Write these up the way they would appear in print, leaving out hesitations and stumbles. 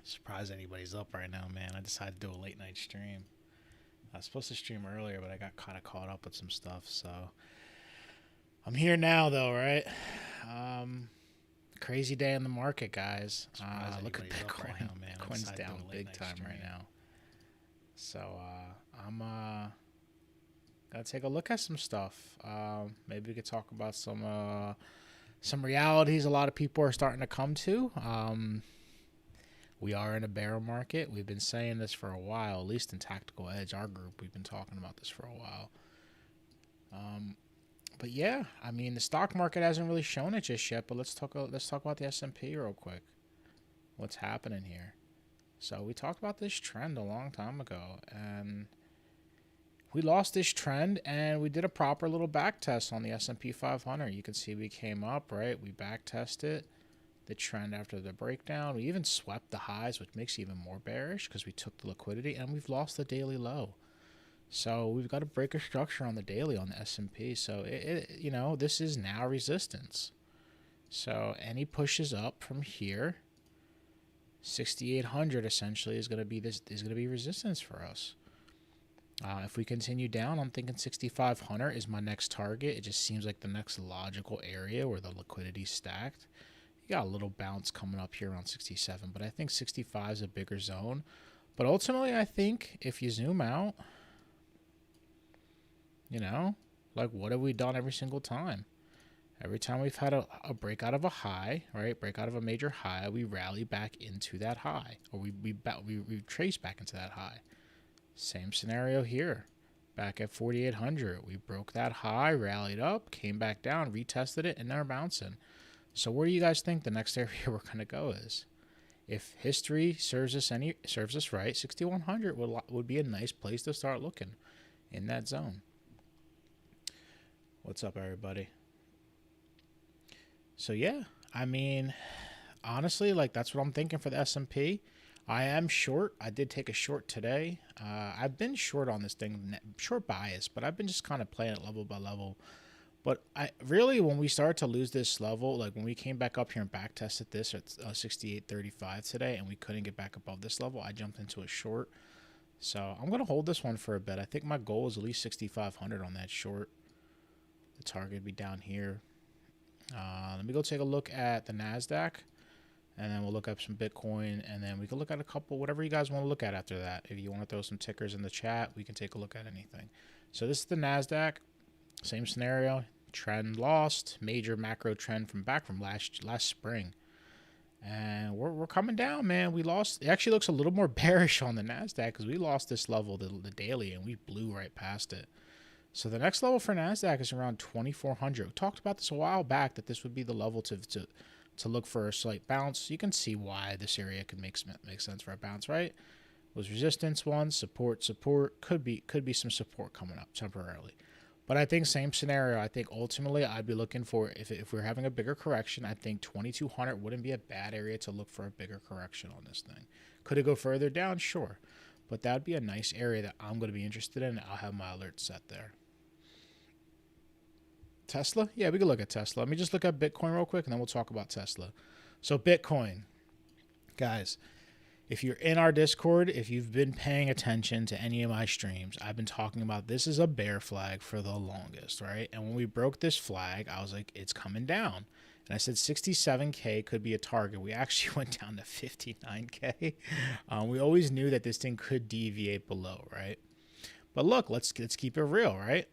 Surprised anybody's up right now, man. I decided to do a late night stream. I was supposed to stream earlier, but I got kind of caught up with some stuff. So I'm here now, though, right? Crazy day in the market, guys. Look at Bitcoin. Right now, man. Bitcoin's down big time right now. So I'm gotta take a look at some stuff. Maybe we could talk about some realities a lot of people are starting to come to. We are in a bear market. We've been saying this for a while, at least in Tactical Edge, our group. We've been talking about this for a while. But yeah, I mean, the stock market hasn't really shown it just yet. But let's talk about the S&P real quick. What's happening here? So we talked about this trend a long time ago, and we lost this trend, and we did a proper little back test on the S&P 500. You can see we came up, right? We back tested the trend after the breakdown. We even swept the highs, which makes it even more bearish because we took the liquidity, and we've lost the daily low. So we've got to break a structure on the daily on the S&P. So this is now resistance. So any pushes up from here, 6,800 essentially is going to be resistance for us. If we continue down, I'm thinking 6,500 is my next target. It just seems like the next logical area where the liquidity's stacked. You got a little bounce coming up here around 67, but I think 65 is a bigger zone. But ultimately, I think if you zoom out, like what have we done every single time? Every time we've had a breakout of a high, right? Breakout of a major high, we rally back into that high, or we trace back into that high. Same scenario here. Back at 4,800, we broke that high, rallied up, came back down, retested it, and now we're bouncing. So where do you guys think the next area we're going to go is? If history serves us right, 6,100 would be a nice place to start looking in that zone. What's up, everybody? So yeah, I mean, honestly, like that's what I'm thinking for the S&P. I am short. I did take a short today. I've been short on this thing, short bias, but I've been just kind of playing it level by level. But when we started to lose this level, like when we came back up here and back tested this at 68.35 today, and we couldn't get back above this level, I jumped into a short. So I'm going to hold this one for a bit. I think my goal is at least 6,500 on that short. The target would be down here. Let me go take a look at the NASDAQ, and then we'll look up some Bitcoin, and then we can look at a couple, whatever you guys want to look at after that. If you want to throw some tickers in the chat, we can take a look at anything. So this is the NASDAQ. Same scenario. Trend lost. Major macro trend from last spring. And we're coming down, man. We lost. It actually looks a little more bearish on the NASDAQ because we lost this level, the daily, and we blew right past it. So the next level for NASDAQ is around 2,400. We talked about this a while back that this would be the level to look for a slight bounce. You can see why this area could make sense for a bounce, right? It was resistance one, support, could be some support coming up temporarily. But I think same scenario. I think ultimately I'd be looking for, if we're having a bigger correction, I think 2,200 wouldn't be a bad area to look for a bigger correction on this thing. Could it go further down? Sure. But that would be a nice area that I'm going to be interested in. I'll have my alert set there. Tesla? Yeah, we can look at Tesla. Let me just look at Bitcoin real quick, and then we'll talk about Tesla. So Bitcoin, guys, if you're in our Discord, if you've been paying attention to any of my streams, I've been talking about this is a bear flag for the longest, right? And when we broke this flag, I was like, it's coming down. And I said 67K could be a target. We actually went down to 59K. We always knew that this thing could deviate below, right? But look, let's keep it real, right?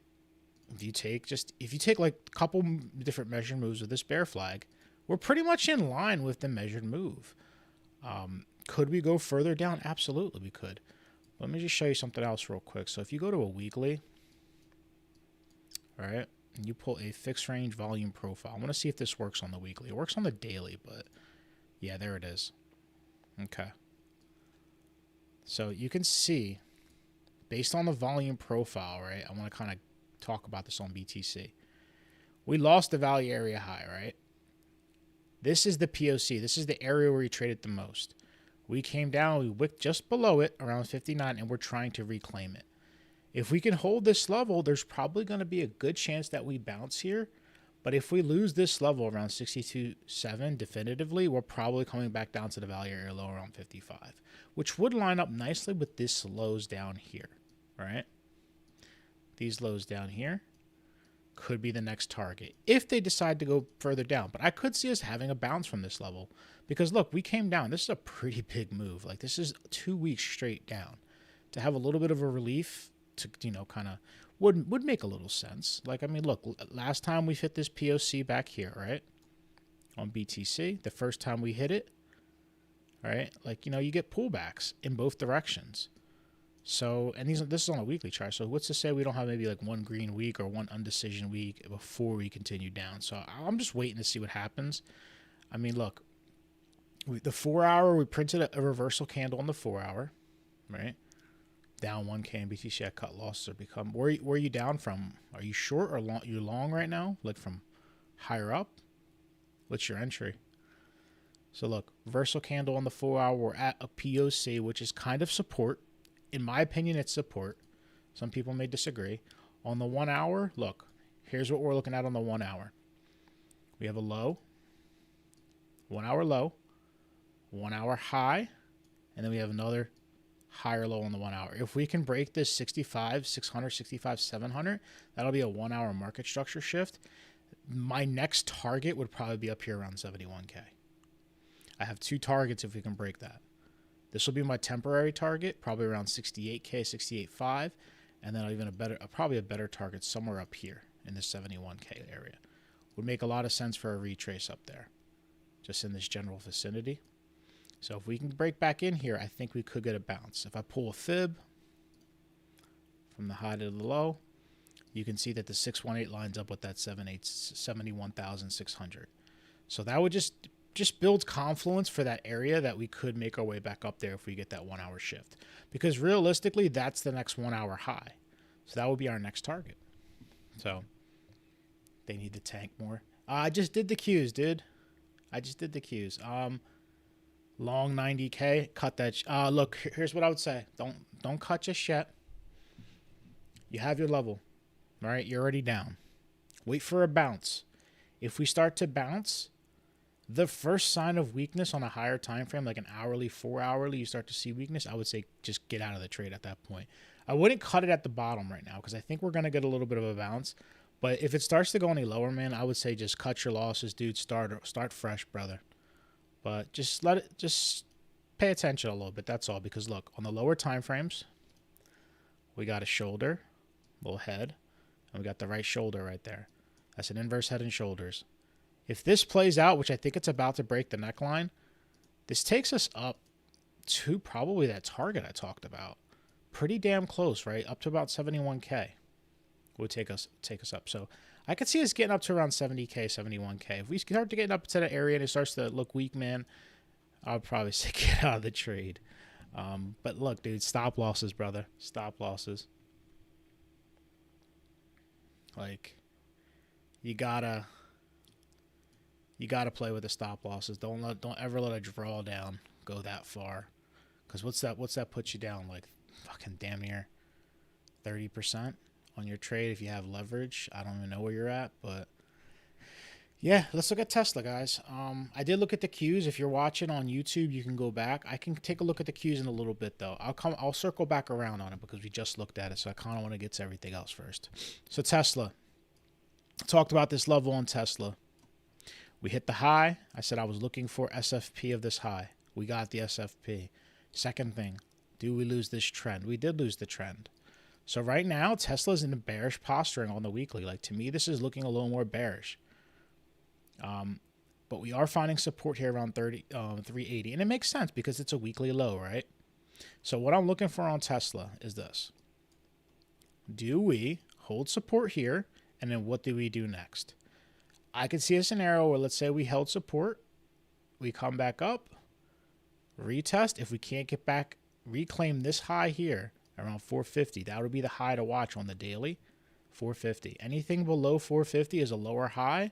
If you take like a couple different measured moves with this bear flag, we're pretty much in line with the measured move. Could we go further down? Absolutely, we could. Let me just show you something else real quick. So if you go to a weekly, all right, and you pull a fixed range volume profile, I want to see if this works on the weekly. It works on the daily, but yeah, there it is. Okay. So you can see, based on the volume profile, right, I want to kind of talk about this on BTC. We lost the value area high, right? This is the POC. This is the area where we traded the most. We came down, we wicked just below it, around 59, and we're trying to reclaim it. If we can hold this level, there's probably going to be a good chance that we bounce here. But if we lose this level around 62.7 definitively, we're probably coming back down to the value area low around 55, which would line up nicely with this lows down here, right? These lows down here could be the next target if they decide to go further down. But I could see us having a bounce from this level because, look, we came down. This is a pretty big move. Like, this is 2 weeks straight down. To have a little bit of a relief to, you know, kind of would make a little sense. Like, I mean, look, last time we hit this POC back here, right, on BTC, the first time we hit it, right, like, you know, you get pullbacks in both directions. So, and this is on a weekly chart. So what's to say we don't have maybe like one green week or one undecision week before we continue down? So I'm just waiting to see what happens. I mean, look, the 4 hour, we printed a reversal candle on the 4 hour, right? Down 1K in BTC. I cut losses or become. Where are you down from? Are you short or long? You're long right now, like from higher up? What's your entry? So look, reversal candle on the 4 hour. We're at a POC, which is kind of support. In my opinion, it's support. Some people may disagree. On the 1 hour, look, here's what we're looking at on the 1 hour. We have a low, 1 hour low, 1 hour high, and then we have another higher low on the 1 hour. If we can break this 65, 600, 65, 700, that'll be a 1 hour market structure shift. My next target would probably be up here around 71K. I have 2 targets if we can break that. This will be my temporary target, probably around 68K, 68.5, and then even probably a better target somewhere up here in the 71K area. Would make a lot of sense for a retrace up there, just in this general vicinity. So if we can break back in here, I think we could get a bounce. If I pull a fib from the high to the low, you can see that the 618 lines up with that 71,600. So that would just builds confluence for that area that we could make our way back up there if we get that 1 hour shift. Because realistically, that's the next 1 hour high. So that would be our next target. So they need to tank more. I just did the Qs, dude. I just did the Qs. Long 90K, cut that. Look, here's what I would say. Don't cut just yet. You have your level, all right? You're already down. Wait for a bounce. If we start to bounce, the first sign of weakness on a higher time frame, like an hourly, 4 hourly, you start to see weakness, I would say just get out of the trade at that point. I wouldn't cut it at the bottom right now because I think we're going to get a little bit of a bounce. But if it starts to go any lower, man, I would say just cut your losses, dude. Start fresh, brother. But just pay attention a little bit. That's all. Because look, on the lower time frames, we got a shoulder, little head, and we got the right shoulder right there. That's an inverse head and shoulders. If this plays out, which I think it's about to break the neckline, this takes us up to probably that target I talked about. Pretty damn close, right? Up to about 71K would take us up. So I could see us getting up to around 70K, 71K. If we start to get up to that area and it starts to look weak, man, I'll probably say get out of the trade. But look, dude, stop losses, brother. Stop losses. Like, you gotta play with the stop losses. Don't ever let a drawdown go that far. Because what's that put you down? Like fucking damn near 30% on your trade if you have leverage. I don't even know where you're at, but yeah, let's look at Tesla, guys. I did look at the Qs. If you're watching on YouTube, you can go back. I can take a look at the Qs in a little bit though. I'll circle back around on it because we just looked at it, so I kind of want to get to everything else first. So Tesla. Talked about this level on Tesla. We hit the high. I said I was looking for SFP of this high. We got the SFP. Second thing, do we lose this trend? We did lose the trend. So right now, Tesla's in a bearish posturing on the weekly. Like, to me, this is looking a little more bearish. But we are finding support here around 380. And it makes sense because it's a weekly low, right? So what I'm looking for on Tesla is this. Do we hold support here? And then what do we do next? I could see a scenario where, let's say we held support, we come back up, retest. If we can't get back, reclaim this high here around 450. That would be the high to watch on the daily, 450. Anything below 450 is a lower high.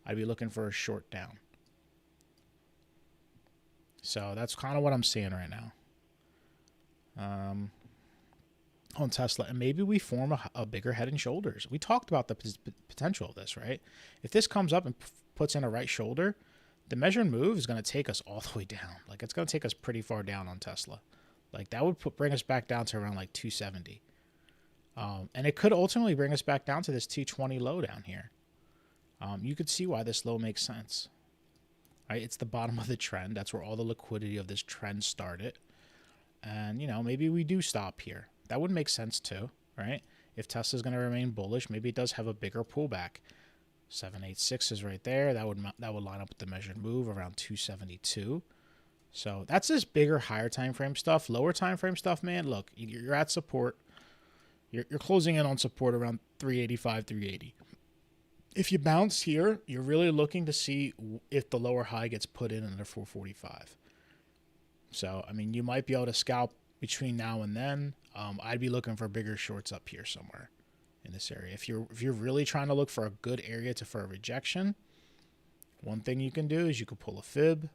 I'd be looking for a short down. So that's kind of what I'm seeing right now. on Tesla, and maybe we form a bigger head and shoulders. We talked about the potential of this, right? If this comes up and puts in a right shoulder, the measure and move is going to take us all the way down. Like, it's going to take us pretty far down on Tesla. Like, that would bring us back down to around like 270. And it could ultimately bring us back down to this 220 low down here. You could see why this low makes sense. Right? It's the bottom of the trend. That's where all the liquidity of this trend started. And, you know, maybe we do stop here. That would make sense too, right? If Tesla's going to remain bullish, maybe it does have a bigger pullback. 786 is right there. That would line up with the measured move around 272. So that's this bigger, higher time frame stuff. Lower time frame stuff, man. Look, you're at support. You're closing in on support around 385, 380. If you bounce here, you're really looking to see if the lower high gets put in under 445. So, I mean, you might be able to scalp between now and then. I'd be looking for bigger shorts up here somewhere in this area. If you're really trying to look for a good area for a rejection, one thing you can do is you could pull a fib.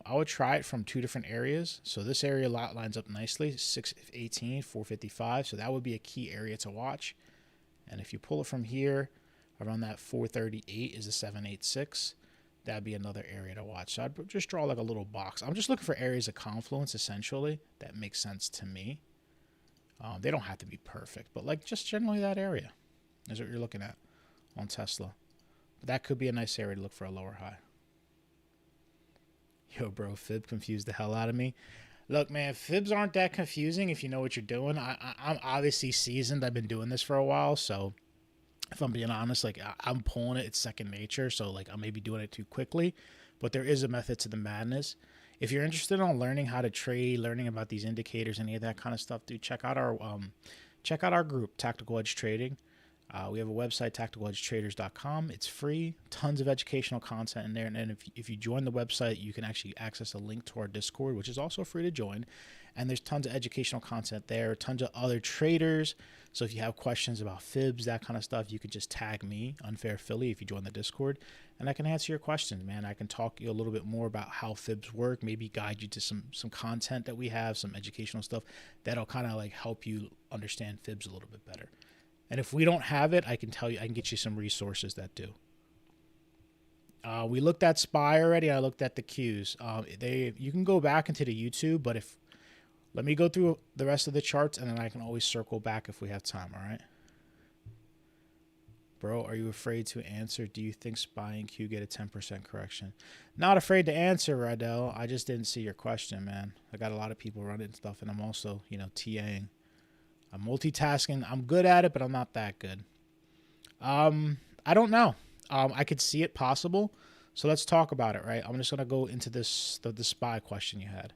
I would try it from two different areas. So this area lines up nicely, 618, 455. So that would be a key area to watch. And if you pull it from here, around that 438 is a 786. That'd be another area to watch. So I'd just draw like a little box. I'm just looking for areas of confluence, essentially, that makes sense to me. They don't have to be perfect, but like just generally that area is what you're looking at on Tesla. But that could be a nice area to look for a lower high. Yo, bro, fib confused the hell out of me. Look, man, fibs aren't that confusing if you know what you're doing. I'm obviously seasoned. I've been doing this for a while, so if I'm being honest, like I'm pulling it, it's second nature. So like I may be doing it too quickly, but there is a method to the madness. If you're interested in learning how to trade, learning about these indicators, any of that kind of stuff, dude, check out our group, Tactical Edge Trading. We have a website, tacticaledgetraders.com. It's free, tons of educational content in there. And then if you join the website, you can actually access a link to our Discord, which is also free to join. And there's tons of educational content there, tons of other traders. So if you have questions about fibs, that kind of stuff, you can just tag me, Unfair Philly, if you join the Discord, and I can answer your questions, man. I can talk to you a little bit more about how fibs work, maybe guide you to some content that we have, some educational stuff that'll kind of like help you understand fibs a little bit better. And if we don't have it, I can tell you, I can get you some resources that do. We looked at SPY already. I looked at the Qs. You can go back into the YouTube, but let me go through the rest of the charts, and then I can always circle back if we have time, all right? Bro, are you afraid to answer? Do you think SPY and Q get a 10% correction? Not afraid to answer, Radell. I just didn't see your question, man. I got a lot of people running stuff, and I'm also, TAing. I'm multitasking. I'm good at it, but I'm not that good. I don't know. I could see it possible. So let's talk about it, right? I'm just going to go into the SPY question you had.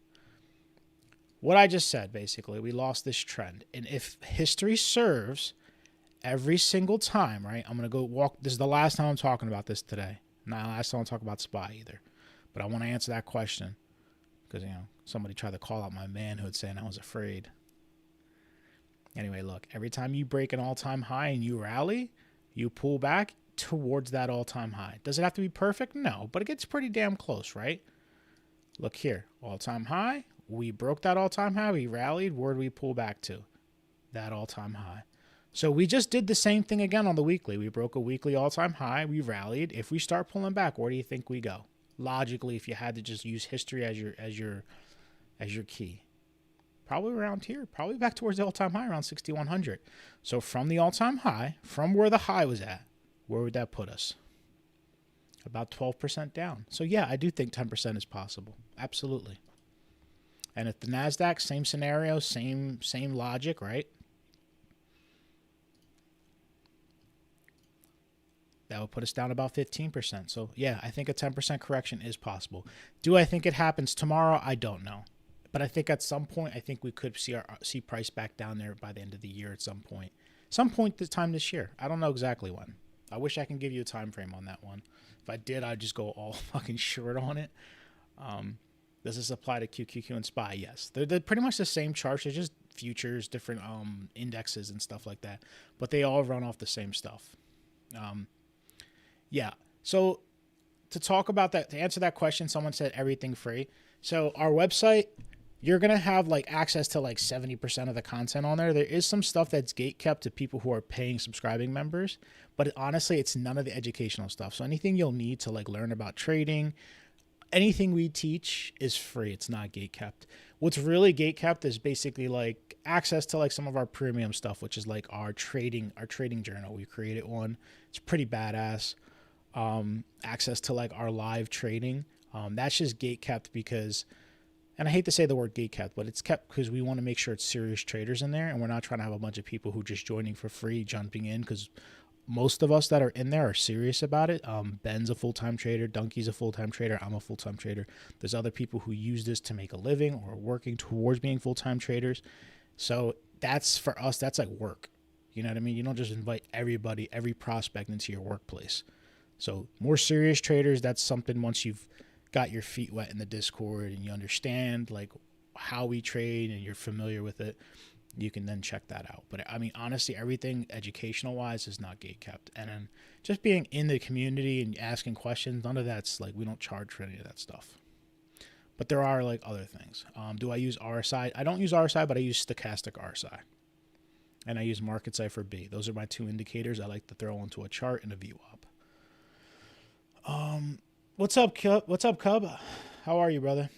What I just said, basically, we lost this trend. And if history serves, every single time, right? I'm going to go walk. This is the last time I'm talking about this today. Not the last time I'm talking about SPY either. But I want to answer that question because, somebody tried to call out my manhood saying I was afraid. Anyway, look, every time you break an all-time high and you rally, you pull back towards that all-time high. Does it have to be perfect? No, but it gets pretty damn close, right? Look here, all-time high. We broke that all-time high. We rallied. Where did we pull back to? That all-time high. So we just did the same thing again on the weekly. We broke a weekly all-time high. We rallied. If we start pulling back, where do you think we go? Logically, if you had to just use history as your key. Probably around here, probably back towards the all-time high around 6,100. So from the all-time high, from where the high was at, where would that put us? About 12% down. So yeah, I do think 10% is possible. Absolutely. And if the NASDAQ, same scenario, same logic, right? That would put us down about 15%. So yeah, I think a 10% correction is possible. Do I think it happens tomorrow? I don't know. But I think at some point, I think we could see price back down there by the end of the year at some point. Some point this time this year. I don't know exactly when. I wish I can give you a time frame on that one. If I did, I'd just go all fucking short on it. Does this apply to QQQ and SPY? Yes. They're pretty much the same charts. They're just futures, different indexes and stuff like that. But they all run off the same stuff. Yeah. So to talk about that, to answer that question, someone said everything free. So our website, you're going to have like access to like 70% of the content on there. There is some stuff that's gate kept to people who are paying subscribing members, but honestly, it's none of the educational stuff. So anything you'll need to like learn about trading, anything we teach is free. It's not gate kept. What's really gate kept is basically like access to like some of our premium stuff, which is like our trading journal. We created one. It's pretty badass. Access to like our live trading. That's just gate kept because, and I hate to say the word gate kept, but it's kept because we want to make sure it's serious traders in there, and we're not trying to have a bunch of people who just joining for free, jumping in, because most of us that are in there are serious about it. Ben's a full-time trader. Donkey's a full-time trader. I'm a full-time trader. There's other people who use this to make a living or working towards being full-time traders. So that's, for us, that's like work. You know what I mean? You don't just invite everybody, every prospect into your workplace. So more serious traders, that's something once you've got your feet wet in the Discord and you understand like how we trade and you're familiar with it, you can then check that out. But I mean, honestly, everything educational wise is not gate kept. And then just being in the community and asking questions, none of that's like, we don't charge for any of that stuff. But there are like other things. Do I use RSI? I don't use RSI, but I use stochastic RSI. And I use Market Cipher B. Those are my two indicators I like to throw into a chart and a VWAP. What's up, Cub? What's up, Cub? How are you, brother?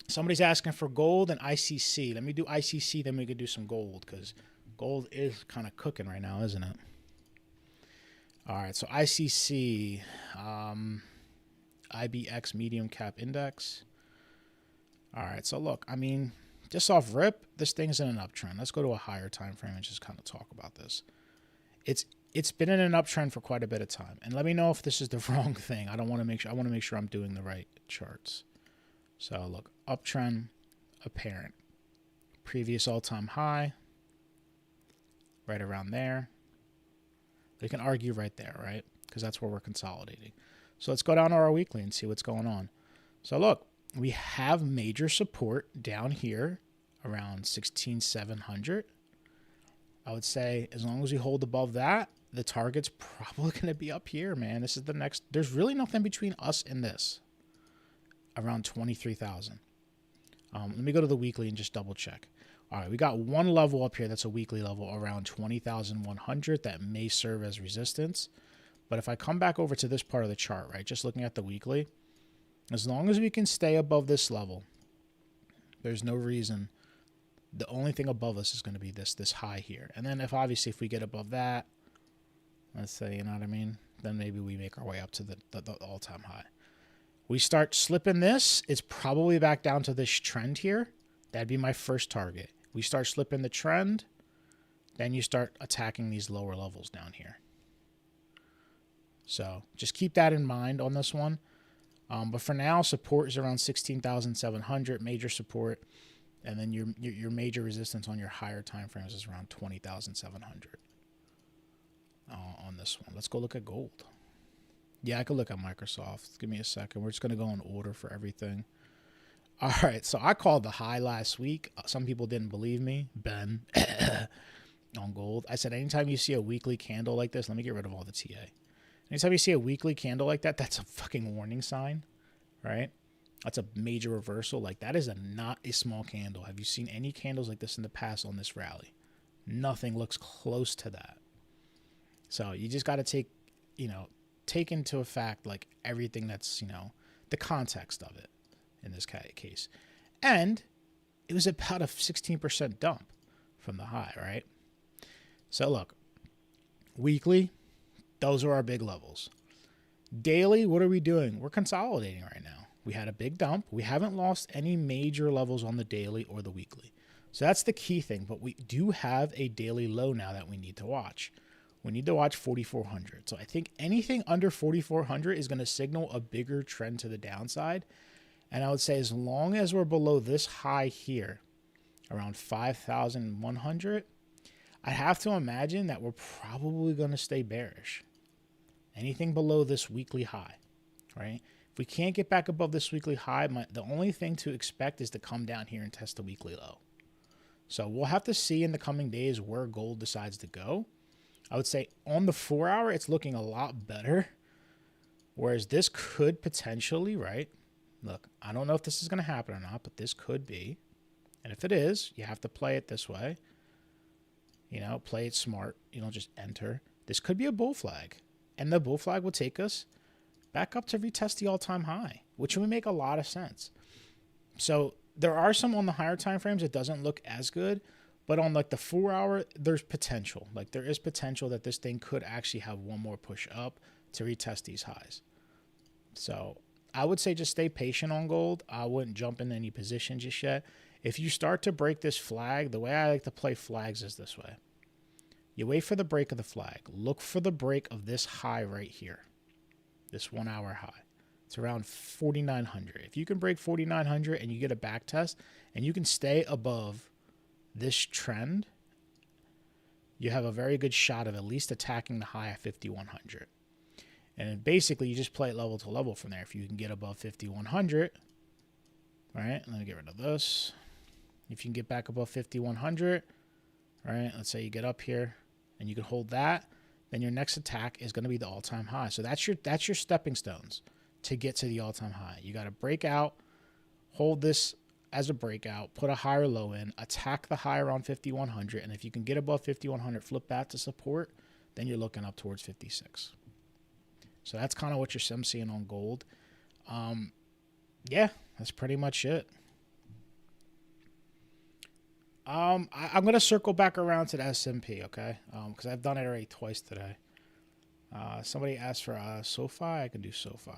Somebody's asking for gold and ICC. Let me do ICC, then we could do some gold, because gold is kind of cooking right now, isn't it? All right, so ICC, IBX medium cap index. All right, so look, I mean, just off rip, this thing's in an uptrend. Let's go to a higher time frame and just kind of talk about this. It's been in an uptrend for quite a bit of time. And let me know if this is the wrong thing. I want to make sure I'm doing the right charts. So look, uptrend apparent. Previous all-time high, right around there. We can argue right there, right? Because that's where we're consolidating. So let's go down to our weekly and see what's going on. So look, we have major support down here around 16,700. I would say as long as we hold above that, the target's probably going to be up here, man. This is the next. There's really nothing between us and this. Around 23,000. Let me go to the weekly and just double check. All right, we got one level up here that's a weekly level around 20,100 that may serve as resistance. But if I come back over to this part of the chart, right, just looking at the weekly, as long as we can stay above this level, there's no reason. The only thing above us is going to be this high here. And then if we get above that, let's say, you know what I mean, then maybe we make our way up to the all-time high. We start slipping this, it's probably back down to this trend here. That'd be my first target. We start slipping the trend, then you start attacking these lower levels down here. So just keep that in mind on this one. But for now, support is around 16,700, major support. And then your major resistance on your higher time frames is around 20,700 on this one. Let's go look at gold. Yeah, I could look at Microsoft. Give me a second. We're just going to go in order for everything. All right, so I called the high last week. Some people didn't believe me. Ben, on gold. I said anytime you see a weekly candle like this, let me get rid of all the TA. Anytime you see a weekly candle like that, that's a fucking warning sign, right? That's a major reversal. Like, that is not a small candle. Have you seen any candles like this in the past on this rally? Nothing looks close to that. So you just got to take into effect like everything that's, the context of it in this case. And it was about a 16% dump from the high, right? So look, weekly, those are our big levels. Daily, what are we doing? We're consolidating right now. We had a big dump. We haven't lost any major levels on the daily or the weekly. So that's the key thing. But we do have a daily low now that we need to watch. We need to watch 4,400. So I think anything under 4,400 is going to signal a bigger trend to the downside. And I would say as long as we're below this high here, around 5,100, I have to imagine that we're probably going to stay bearish. Anything below this weekly high, right? If we can't get back above this weekly high, the only thing to expect is to come down here and test the weekly low. So we'll have to see in the coming days where gold decides to go. I would say on the 4 hour, it's looking a lot better. Whereas this could potentially, right? Look, I don't know if this is going to happen or not, but this could be. And if it is, you have to play it this way. You know, play it smart. You don't just enter. This could be a bull flag. And the bull flag will take us back up to retest the all-time high, which would make a lot of sense. So there are some on the higher time frames it doesn't look as good, but on like the 4 hour, there's potential. Like there is potential that this thing could actually have one more push up to retest these highs. So I would say just stay patient on gold. I wouldn't jump in any position just yet. If you start to break this flag, the way I like to play flags is this way. You wait for the break of the flag. Look for the break of this high right here. This 1 hour high. It's around 4,900. If you can break 4,900 and you get a back test and you can stay above this trend, you have a very good shot of at least attacking the high at 5,100. And then basically you just play it level to level from there. If you can get above 5,100, all right, let me get rid of this. If you can get back above 5,100, all right, let's say you get up here and you can hold that, then your next attack is going to be the all-time high. So that's your stepping stones to get to the all-time high. You got to break out, hold this as a breakout, put a higher low in, attack the high around 5,100, and if you can get above 5,100, flip that to support, then you're looking up towards 56. So that's kind of what I'm seeing on gold. Yeah, that's pretty much it. I'm going to circle back around to the S&P, okay? Because I've done it already twice today. Somebody asked for SoFi. I can do SoFi.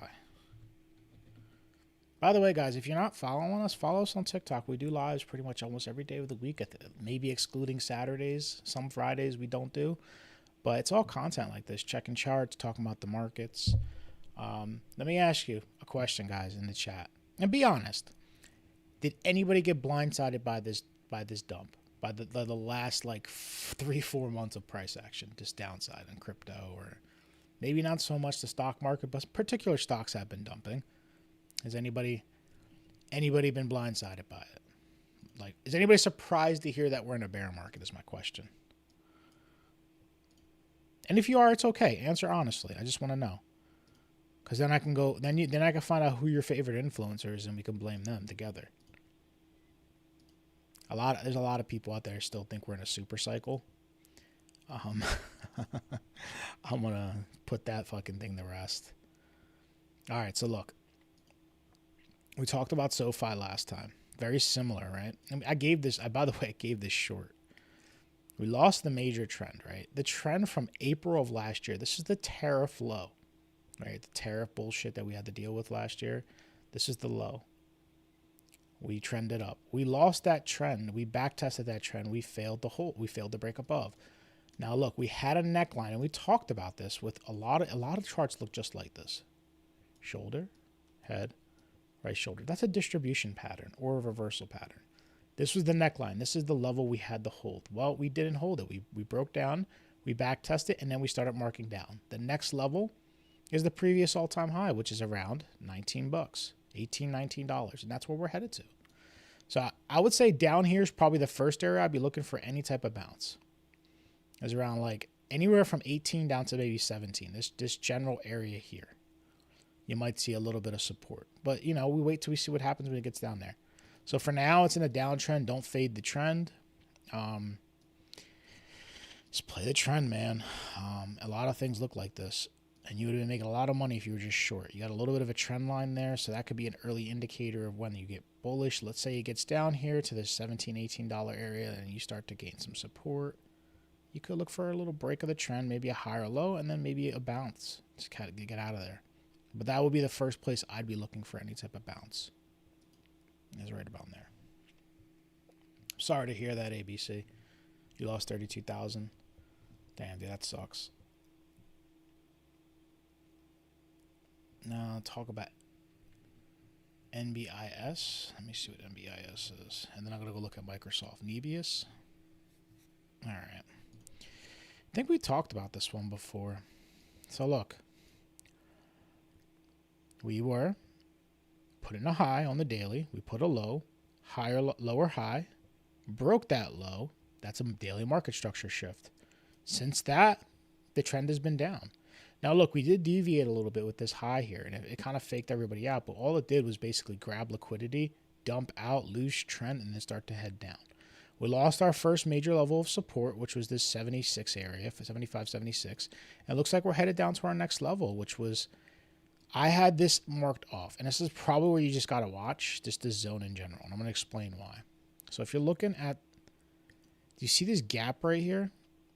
By the way, guys, if you're not following us, follow us on TikTok. We do lives pretty much almost every day of the week, maybe excluding Saturdays. Some Fridays we don't do. But it's all content like this, checking charts, talking about the markets. Let me ask you a question, guys, in the chat. And be honest. Did anybody get blindsided by this dump? By the last like 3-4 months of price action, just downside in crypto, or maybe not so much the stock market, but particular stocks have been dumping. Has anybody been blindsided by it? Like, is anybody surprised to hear that we're in a bear market is my question. And if you are, it's okay. Answer honestly. I just want to know. Because then I can go, then I can find out who your favorite influencers and we can blame them together. There's a lot of people out there still think we're in a super cycle. I'm gonna put that fucking thing to rest. All right, so look, we talked about SoFi last time. Very similar, right? I mean, by the way, I gave this short. We lost the major trend, right? The trend from April of last year. This is the tariff low, right? The tariff bullshit that we had to deal with last year. This is the low. We trended up. We lost that trend. We back tested that trend. We failed to hold. We failed to break above. Now look, we had a neckline, and we talked about this with a lot of charts look just like this. Shoulder, head, right shoulder. That's a distribution pattern or a reversal pattern. This was the neckline. This is the level we had to hold. Well, we didn't hold it. We broke down, we back tested, and then we started marking down. The next level is the previous all-time high, which is around $19, $18, $19, and that's where we're headed to. So I would say down here is probably the first area I'd be looking for any type of bounce. It's around like anywhere from 18 down to maybe 17. This general area here. You might see a little bit of support. But, you know, we wait till we see what happens when it gets down there. So for now, it's in a downtrend. Don't fade the trend. Just play the trend, man. A lot of things look like this. And you would have been making a lot of money if you were just short. You got a little bit of a trend line there, so that could be an early indicator of when you get bullish. Let's say it gets down here to the $17, $18 area and you start to gain some support. You could look for a little break of the trend, maybe a higher low, and then maybe a bounce to kind of get out of there. But that would be the first place I'd be looking for any type of bounce. Is right about there. Sorry to hear that, ABC. You lost 32,000. Damn, dude, that sucks. Now talk about NBIS. Let me see what NBIS is. And then I'm going to go look at Microsoft. NBIS. All right. I think we talked about this one before. So look. We were putting a high on the daily. We put a low, higher, lower high, broke that low. That's a daily market structure shift. Since that, the trend has been down. Now, look, we did deviate a little bit with this high here, and it kind of faked everybody out, but all it did was basically grab liquidity dump out, lose trend, and then start to head down. We lost our first major level of support, which was this 76 area, 75, 76. And it looks like we're headed down to our next level, which was, I had this marked off. And this is probably where you just got to watch, just this zone in general. And I'm going to explain why. So if you're looking at, do you see this gap right here?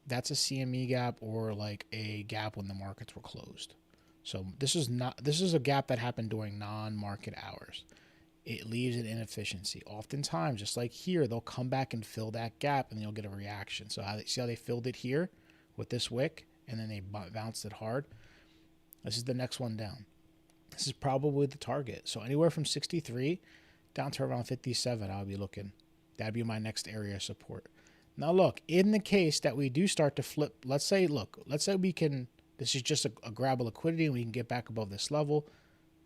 That's a CME gap or like a gap when the markets were closed. So this is a gap that happened during non-market hours. It leaves an inefficiency. Oftentimes, just like here, they'll come back and fill that gap and you'll get a reaction. So see how they filled it here with this wick and then they bounced it hard? This is the next one down. This is probably the target. So anywhere from 63 down to around 57, I'll be looking. That'd be my next area of support. Now look, in the case that we do start to flip, let's say we can, this is just a grab of liquidity and we can get back above this level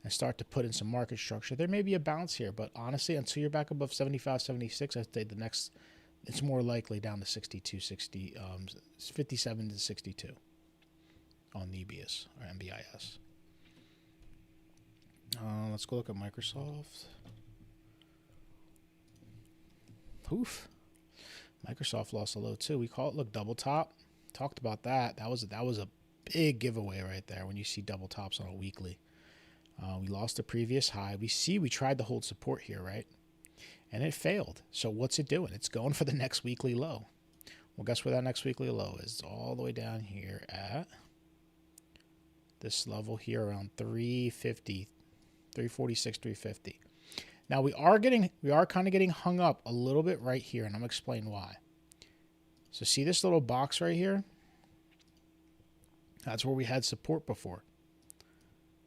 and start to put in some market structure. There may be a bounce here, but honestly, until you're back above 75, 76, I'd say the next, it's more likely down to 62, 60, 57 to 62 on NBIS or NBIS. Let's go look at Microsoft. Oof. Microsoft lost a low too. We call it, look, double top. Talked about that. That was a big giveaway right there when you see double tops on a weekly. We lost the previous high. We tried to hold support here, right? And it failed. So what's it doing? It's going for the next weekly low. Well, guess where that next weekly low is? It's all the way down here at this level here around 350, 346, 350. Now we are kind of getting hung up a little bit right here, and I'm going to explain why. So see this little box right here? That's where we had support before.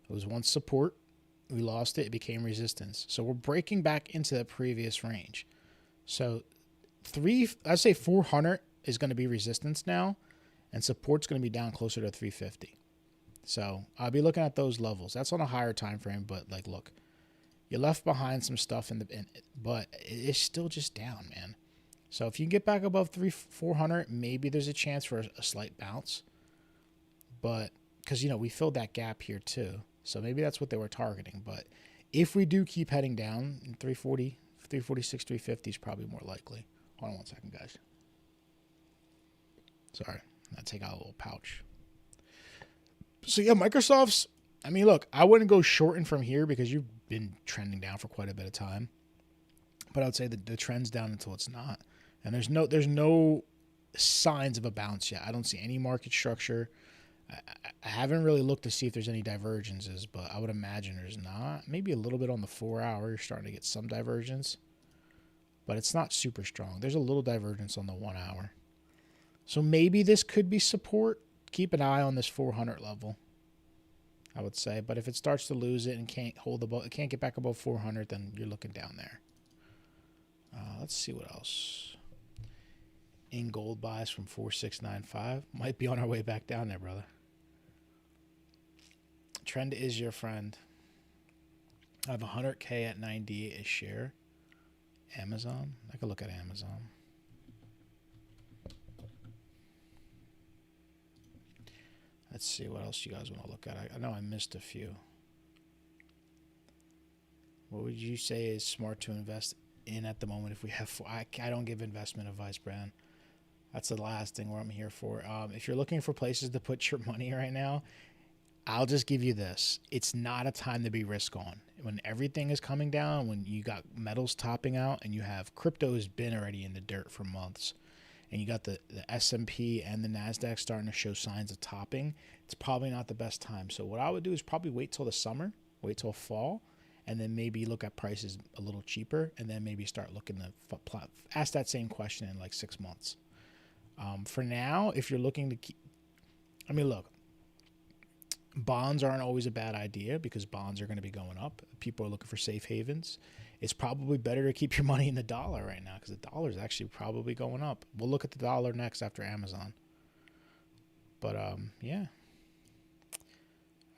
It was once support. We lost it. It became resistance. So we're breaking back into the previous range. So let's say 400 is going to be resistance now, and support's going to be down closer to 350. So I'll be looking at those levels. That's on a higher time frame, but like, look, you left behind some stuff but it's still just down, man. So if you can get back above 400, maybe there's a chance for a slight bounce. But because, you know, we filled that gap here too. So maybe that's what they were targeting. But if we do keep heading down, 340, 346, 350 is probably more likely. Hold on one second, guys. Sorry. I'll take out a little pouch. So yeah, Microsoft's, I mean, look, I wouldn't go shorting from here because you've been trending down for quite a bit of time. But I would say that the trend's down until it's not. And there's no signs of a bounce yet. I don't see any market structure. I haven't really looked to see if there's any divergences, but I would imagine there's not. Maybe a little bit on the 4 hour. You're starting to get some divergence, but it's not super strong. There's a little divergence on the 1 hour. So maybe this could be support. Keep an eye on this 400 level, I would say. But if it starts to lose it and can't get back above 400, then you're looking down there. Let's see what else. In gold buys from 4695. Might be on our way back down there, brother. Trend is your friend. I have 100K at 98 a share. Amazon. I could look at Amazon. Let's see what else you guys want to look at. I know I missed a few. What would you say is smart to invest in at the moment if we have... I don't give investment advice, Brad. That's the last thing where I'm here for. If you're looking for places to put your money right now, I'll just give you this. It's not a time to be risk on. When everything is coming down, when you got metals topping out and you have crypto has been already in the dirt for months, and you got the S&P and the NASDAQ starting to show signs of topping, it's probably not the best time. So what I would do is probably wait till the summer, wait till fall, and then maybe look at prices a little cheaper, and then maybe start looking to ask that same question in like 6 months. For now, if you're looking to keep, I mean, look, bonds aren't always a bad idea because bonds are going to be going up. People are looking for safe havens. It's probably better to keep your money in the dollar right now because the dollar is actually probably going up. We'll look at the dollar next after Amazon. But, yeah.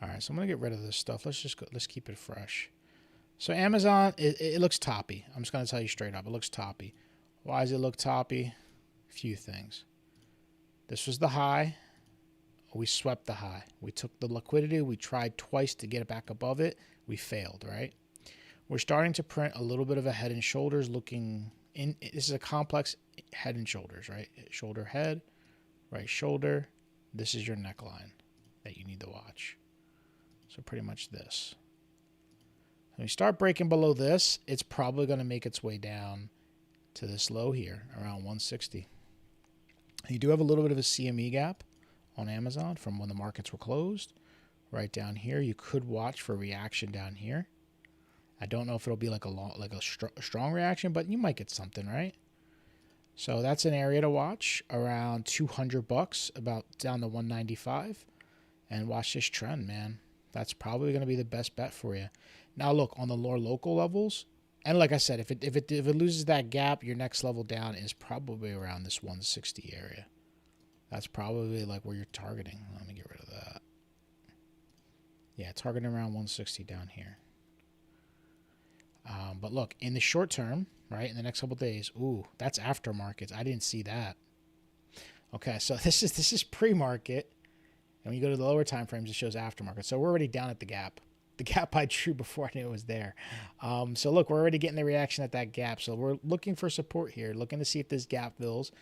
All right, so I'm going to get rid of this stuff. Let's keep it fresh. So Amazon, it looks toppy. I'm just going to tell you straight up. It looks toppy. Why does it look toppy? A few things. This was the high. We swept the high. We took the liquidity. We tried twice to get it back above it. We failed, right? We're starting to print a little bit of a head and shoulders looking in. This is a complex head and shoulders, right? Shoulder, head, right shoulder. This is your neckline that you need to watch. So pretty much this. When you start breaking below this, it's probably going to make its way down to this low here, around 160. You do have a little bit of a CME gap on Amazon from when the markets were closed. Right down here, you could watch for reaction down here. I don't know if it'll be like a strong reaction, but you might get something, right? So that's an area to watch, around $200, about down to 195, and watch this trend, man. That's probably going to be the best bet for you. Now, look, on the more local levels, and like I said, if it loses that gap, your next level down is probably around this 160 area. That's probably like where you're targeting. Let me get rid of that. Yeah, targeting around 160 down here. But look, in the short term, right, in the next couple of days, ooh, that's after markets. I didn't see that. Okay, so this is pre-market. And when you go to the lower time frames, it shows aftermarket. So we're already down at the gap. The gap I drew before I knew it was there. So look, we're already getting the reaction at that gap. So we're looking for support here, looking to see if this gap fills.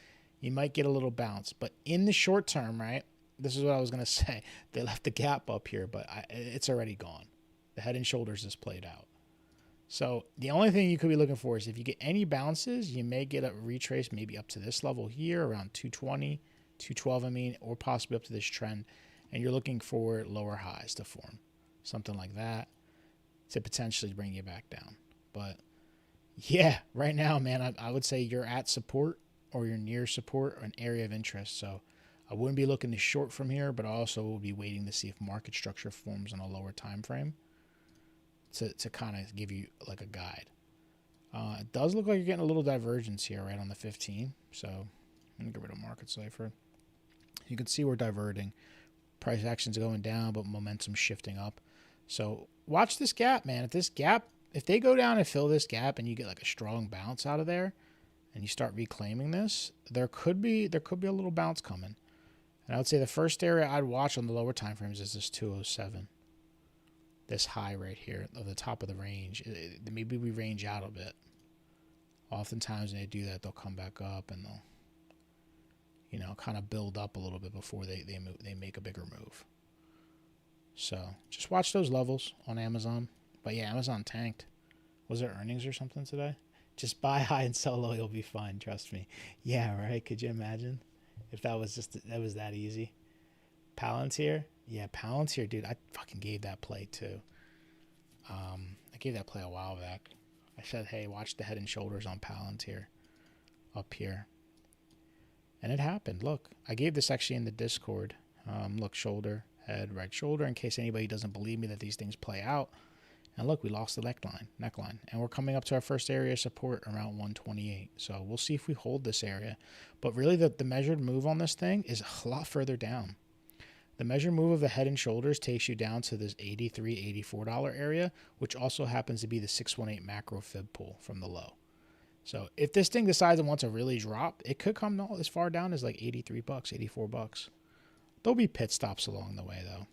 You might get a little bounce. But in the short term, right, this is what I was going to say. They left the gap up here, but it's already gone. The head and shoulders is played out. So the only thing you could be looking for is if you get any bounces, you may get a retrace maybe up to this level here, around 220, 212, I mean, or possibly up to this trend. And you're looking for lower highs to form. Something like that to potentially bring you back down. But yeah, right now, man, I would say you're at support or you're near support or an area of interest. So I wouldn't be looking to short from here, but I also will be waiting to see if market structure forms on a lower time frame to kind of give you like a guide. It does look like you're getting a little divergence here right on the 15. So I'm going to get rid of market cipher. You can see we're diverting. Price action's going down, but momentum shifting up. So watch this gap, man. If they go down and fill this gap and you get like a strong bounce out of there and you start reclaiming this, there could be a little bounce coming. And I would say the first area I'd watch on the lower time frames is this 207. This high right here at the top of the range. Maybe we range out a bit. Oftentimes when they do that, they'll come back up and they'll, you know, kind of build up a little bit before they make a bigger move. So just watch those levels on Amazon. But yeah, Amazon tanked. Was there earnings or something today? Just buy high and sell low, you'll be fine. Trust me. Yeah, right. Could you imagine if that was that easy? Palantir. Yeah, Palantir, dude. I fucking gave that play too. I gave that play a while back. I said, hey, watch the head and shoulders on Palantir up here. And it happened. Look, I gave this actually in the Discord. Look, shoulder, head, right shoulder, in case anybody doesn't believe me that these things play out. And look, we lost the neckline. And we're coming up to our first area of support around 128. So we'll see if we hold this area. But really, the measured move on this thing is a lot further down. The measured move of the head and shoulders takes you down to this $83, $84 area, which also happens to be the 618 macro fib pull from the low. So if this thing decides it wants to really drop, it could come as far down as like $83, $84. There'll be pit stops along the way, though.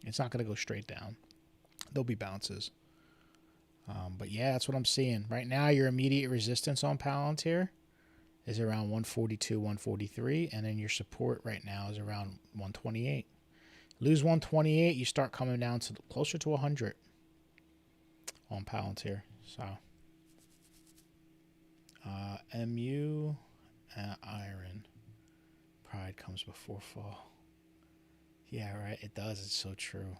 It's not going to go straight down. There'll be bounces. But yeah, that's what I'm seeing. Right now, your immediate resistance on Palantir is around 142, 143, and then your support right now is around 128. Lose 128, you start coming down to closer to 100 on Palantir. So MU IREN. Pride comes before fall. Yeah, right. It does. It's so true.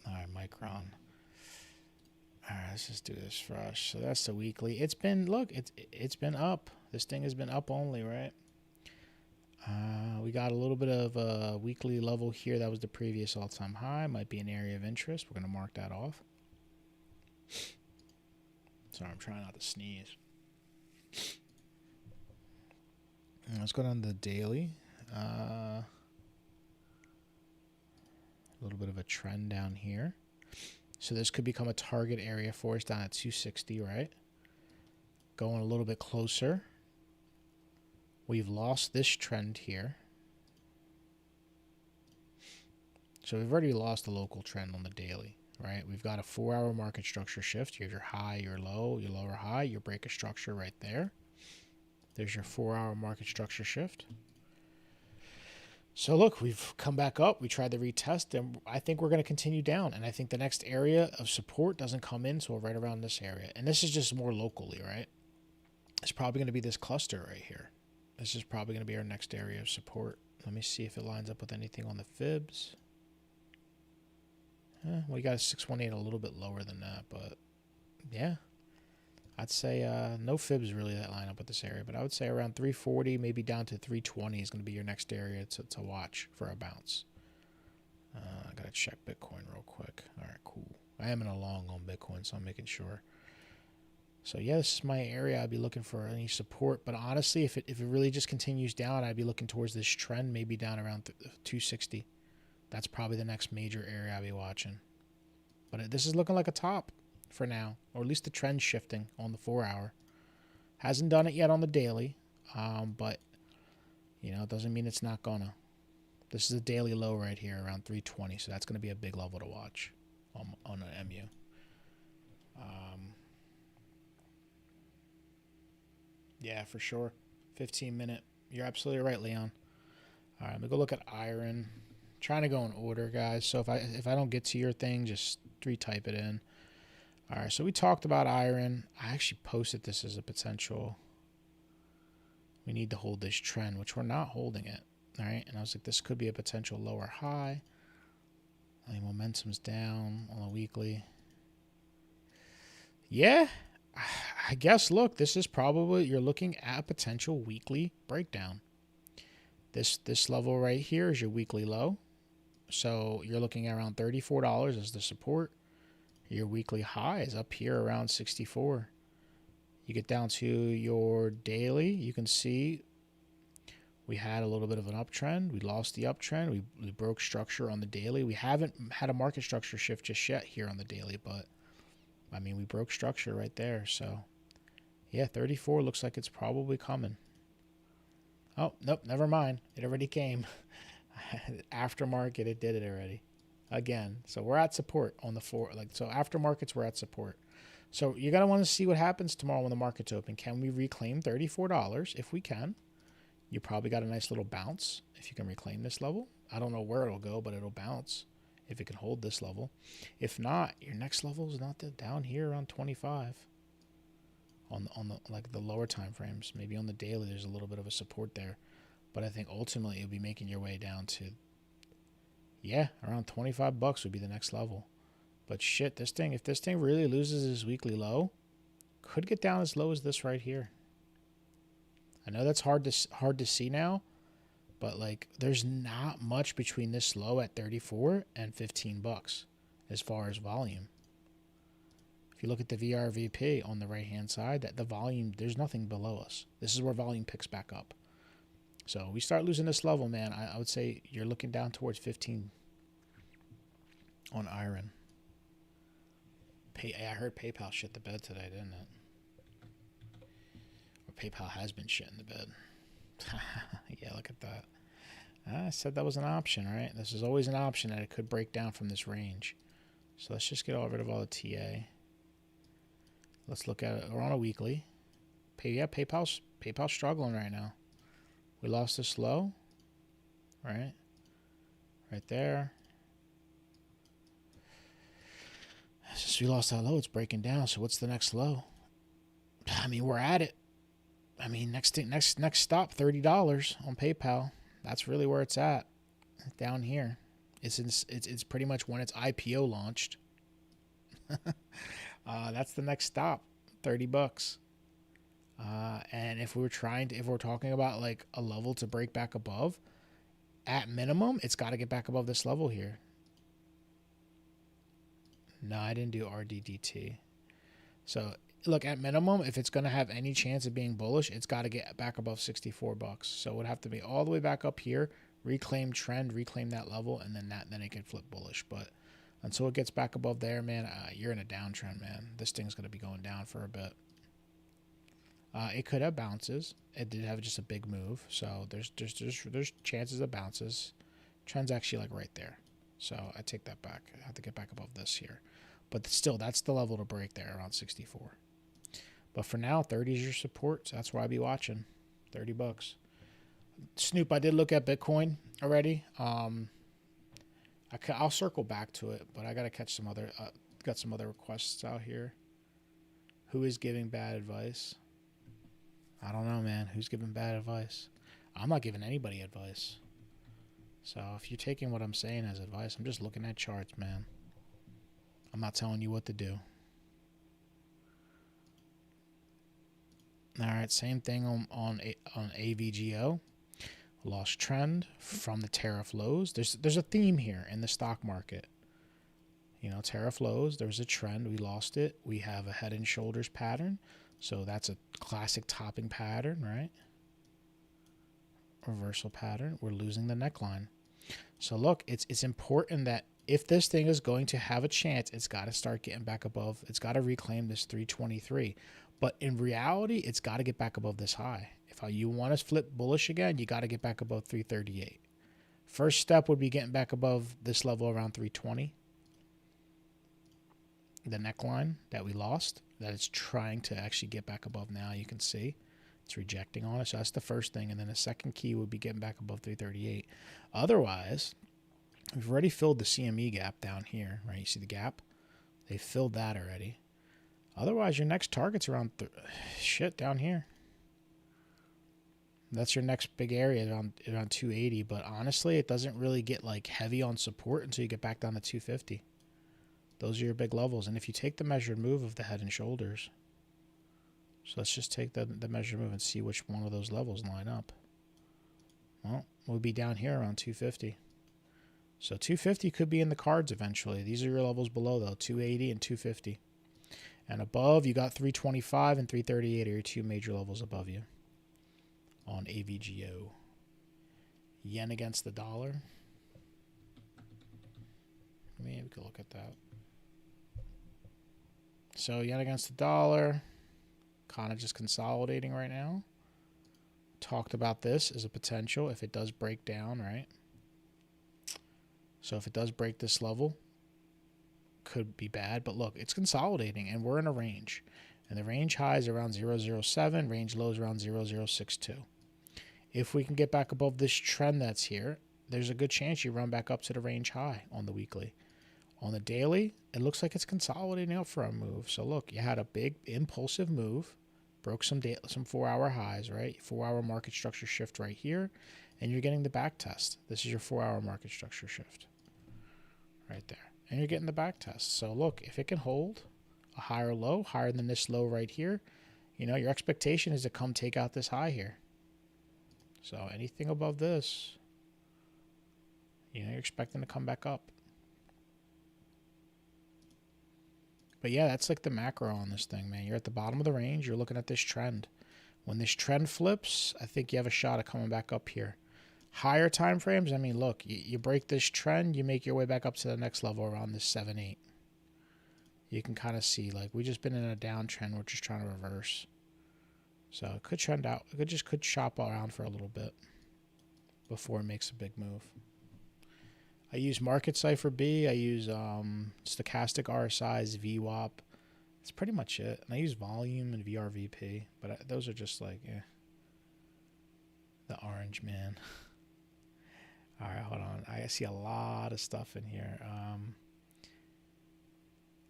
All right, Micron. All right, let's just do this fresh. So that's the weekly. It's been, look, it's been up. This thing has been up only, right? We got a little bit of a weekly level here. That was the previous all-time high. Might be an area of interest. We're going to mark that off. Sorry, I'm trying not to sneeze. Let's go down to the daily. A little bit of a trend down here. So this could become a target area for us down at 260, right? Going a little bit closer. We've lost this trend here. So we've already lost the local trend on the daily, right? We've got a 4-hour market structure shift. You have your high, your low, your lower high, your break of structure right there. There's your 4-hour market structure shift. So look, we've come back up. We tried the retest, and I think we're going to continue down. And I think the next area of support doesn't come in, so we're right around this area. And this is just more locally, right? It's probably going to be this cluster right here. This is probably going to be our next area of support. Let me see if it lines up with anything on the fibs. We got a 618 a little bit lower than that, but yeah. I'd say no fibs really that line up with this area, but I would say around 340, maybe down to 320 is going to be your next area to watch for a bounce. I got to check Bitcoin real quick. All right, cool. I am in a long on Bitcoin, so I'm making sure. So yeah, this is my area. I'd be looking for any support, but honestly, if it really just continues down, I'd be looking towards this trend, maybe down around 260. That's probably the next major area I'll be watching. But this is looking like a top for now, or at least the trend shifting on the 4-hour. Hasn't done it yet on the daily, but you know, it doesn't mean it's not gonna. This is a daily low right here around 320, so that's going to be a big level to watch on an MU. Yeah, for sure. 15-minute. You're absolutely right, Leon. All right, let me go look at IREN. Trying to go in order, guys. So if I don't get to your thing, just retype it in. All right, so we talked about IREN. I actually posted this as a potential. We need to hold this trend, which we're not holding it. All right, and I was like, this could be a potential lower high. I mean, momentum's down on the weekly. Yeah, I guess, look, this is probably, you're looking at a potential weekly breakdown. This level right here is your weekly low. So you're looking at around $34 as the support. Your weekly high is up here around 64. You get down to your daily, you can see we had a little bit of an uptrend. We lost the uptrend. We broke structure on the daily. We haven't had a market structure shift just yet here on the daily, but I mean, we broke structure right there. So yeah, 34 looks like it's probably coming. Oh, nope, never mind. It already came. Aftermarket, it did it already. Again, so we're at support on the 4. So aftermarkets, we're at support. So you're going to want to see what happens tomorrow when the market's open. Can we reclaim $34? If we can, you probably got a nice little bounce if you can reclaim this level. I don't know where it'll go, but it'll bounce if it can hold this level. If not, your next level is not down here around 25 on the like the lower time frames. Maybe on the daily there's a little bit of a support there, but I think ultimately you'll be making your way down to, yeah, around 25 bucks would be the next level. But shit, this thing, if this thing really loses its weekly low, could get down as low as this right here. I know that's hard to see now, but like there's not much between this low at 34 and 15 bucks as far as volume. If you look at the VRVP on the right hand side, that the volume, there's nothing below us. This is where volume picks back up. So we start losing this level, man. I would say you're looking down towards 15 on IREN. I heard PayPal shit the bed today, didn't it? Or PayPal has been shitting the bed. Yeah, look at that. I said that was an option, right? This is always an option that it could break down from this range. So let's just get rid of all the TA. Let's look at it. We're on a weekly. PayPal's struggling right now. We lost this low, right? Right there. Since we lost that low, it's breaking down. So what's the next low? I mean, we're at it. I mean, next stop, $30 on PayPal. That's really where it's at. Down here. It's pretty much when it's IPO launched. That's the next stop, 30 bucks. And if we're talking about like a level to break back above, at minimum, it's got to get back above this level here. No, I didn't do RDDT. So look, at minimum, if it's going to have any chance of being bullish, it's got to get back above 64 bucks. So it would have to be all the way back up here, reclaim trend, reclaim that level, and then it can flip bullish. But until it gets back above there, man, you're in a downtrend, man. This thing's going to be going down for a bit. It could have bounces. It did have just a big move, so there's chances of bounces. Trend's actually like right there, So I take that back. I have to get back above this here. But still, that's the level to break there, around 64. But for now, 30 is your support. So that's why I'll be watching. 30 bucks. Snoop, I did look at Bitcoin already. I'll circle back to it, but I got to catch some other, got some other requests out here. Who is giving bad advice? I don't know, man. Who's giving bad advice? I'm not giving anybody advice. So if you're taking what I'm saying as advice, I'm just looking at charts, man. I'm not telling you what to do. All right, same thing on AVGO. Lost trend from the tariff lows. There's a theme here in the stock market. You know, tariff lows, there's a trend. We lost it. We have a head and shoulders pattern. So that's a classic topping pattern, right? Reversal pattern. We're losing the neckline. So look, it's important that if this thing is going to have a chance, it's got to start getting back above. It's got to reclaim this 323. But in reality, it's got to get back above this high. If you want to flip bullish again, you got to get back above 338. First step would be getting back above this level around 320. The neckline that we lost, that it's trying to actually get back above now. You can see it's rejecting on it. So that's the first thing. And then the second key would be getting back above 338. Otherwise, we've already filled the CME gap down here, right? You see the gap? They filled that already. Otherwise, your next target's around down here. That's your next big area around 280. But honestly, it doesn't really get like heavy on support until you get back down to 250. Those are your big levels. And if you take the measured move of the head and shoulders, so let's just take the measured move and see which one of those levels line up. Well, we'll be down here around 250. So 250 could be in the cards eventually. These are your levels below though, 280 and 250. And above, you got 325 and 338 are your two major levels above you on AVGO. Yen against the dollar. Maybe we could look at that. So yen against the dollar, kind of just consolidating right now. Talked about this as a potential if it does break down, right? So if it does break this level, could be bad. But look, it's consolidating and we're in a range. And the range high is around 007, range low is around 0062. If we can get back above this trend that's here, there's a good chance you run back up to the range high on the weekly. On the daily, it looks like it's consolidating up for a move. So look, you had a big impulsive move, broke some 4-hour highs, right? 4-hour market structure shift right here, and you're getting the back test. This is your 4-hour market structure shift right there. And you're getting the back test. So look, if it can hold a higher low, higher than this low right here, you know, your expectation is to come take out this high here. So anything above this, you know, you're expecting to come back up. But yeah, that's like the macro on this thing, man. You're at the bottom of the range. You're looking at this trend. When this trend flips, I think you have a shot at coming back up here. Higher time frames, I mean, look, you break this trend, you make your way back up to the next level around this 7-8. You can kind of see, like, we just been in a downtrend. We're just trying to reverse. So it could trend out. It could shop around for a little bit before it makes a big move. I use Market Cipher B. I use Stochastic RSI's VWAP. That's pretty much it. And I use Volume and VRVP. But those are just like, the orange, man. All right, hold on. I see a lot of stuff in here.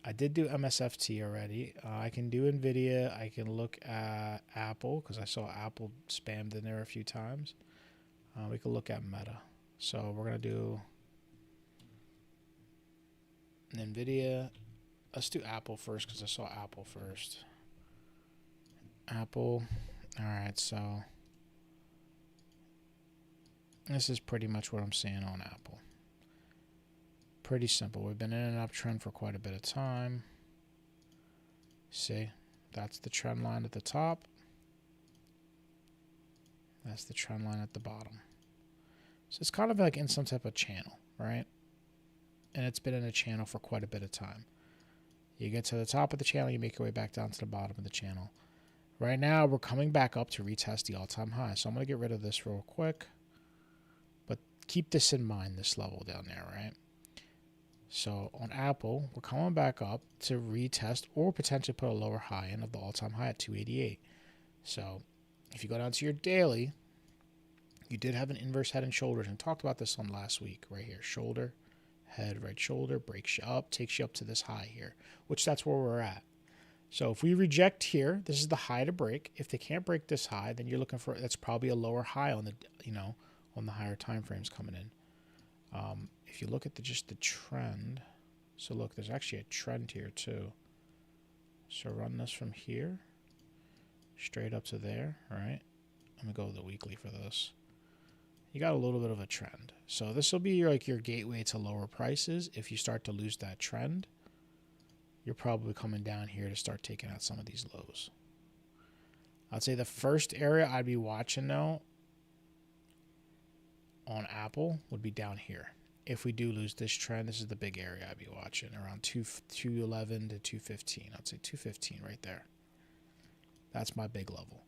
I did do MSFT already. I can do Nvidia. I can look at Apple because I saw Apple spammed in there a few times. We could look at Meta. So we're going to do Nvidia. Let's do Apple first because I saw Apple first. Apple. All right, so this is pretty much what I'm seeing on Apple. Pretty simple. We've been in an uptrend for quite a bit of time. See, that's the trend line at the top. That's the trend line at the bottom. So it's kind of like in some type of channel, right? And it's been in a channel for quite a bit of time. You get to the top of the channel, you make your way back down to the bottom of the channel. Right now, we're coming back up to retest the all-time high. So I'm going to get rid of this real quick. But keep this in mind, this level down there, right? So on Apple, we're coming back up to retest or potentially put a lower high end of the all-time high at 288. So if you go down to your daily, you did have an inverse head and shoulders, and talked about this on last week right here. Shoulder, head, right shoulder, breaks you up, takes you up to this high here, which that's where we're at. So if we reject here, this is the high to break. If they can't break this high, then you're looking for, that's probably a lower high on the, on the higher time frames coming in. If you look at just the trend, so look, there's actually a trend here too. So run this from here straight up to there, all right? I'm gonna go with the weekly for this. You got a little bit of a trend. So this will be like your gateway to lower prices. If you start to lose that trend, you're probably coming down here to start taking out some of these lows. I'd say the first area I'd be watching though on Apple would be down here. If we do lose this trend, this is the big area I'd be watching, around 211 to 215. I'd say 215 right there. That's my big level.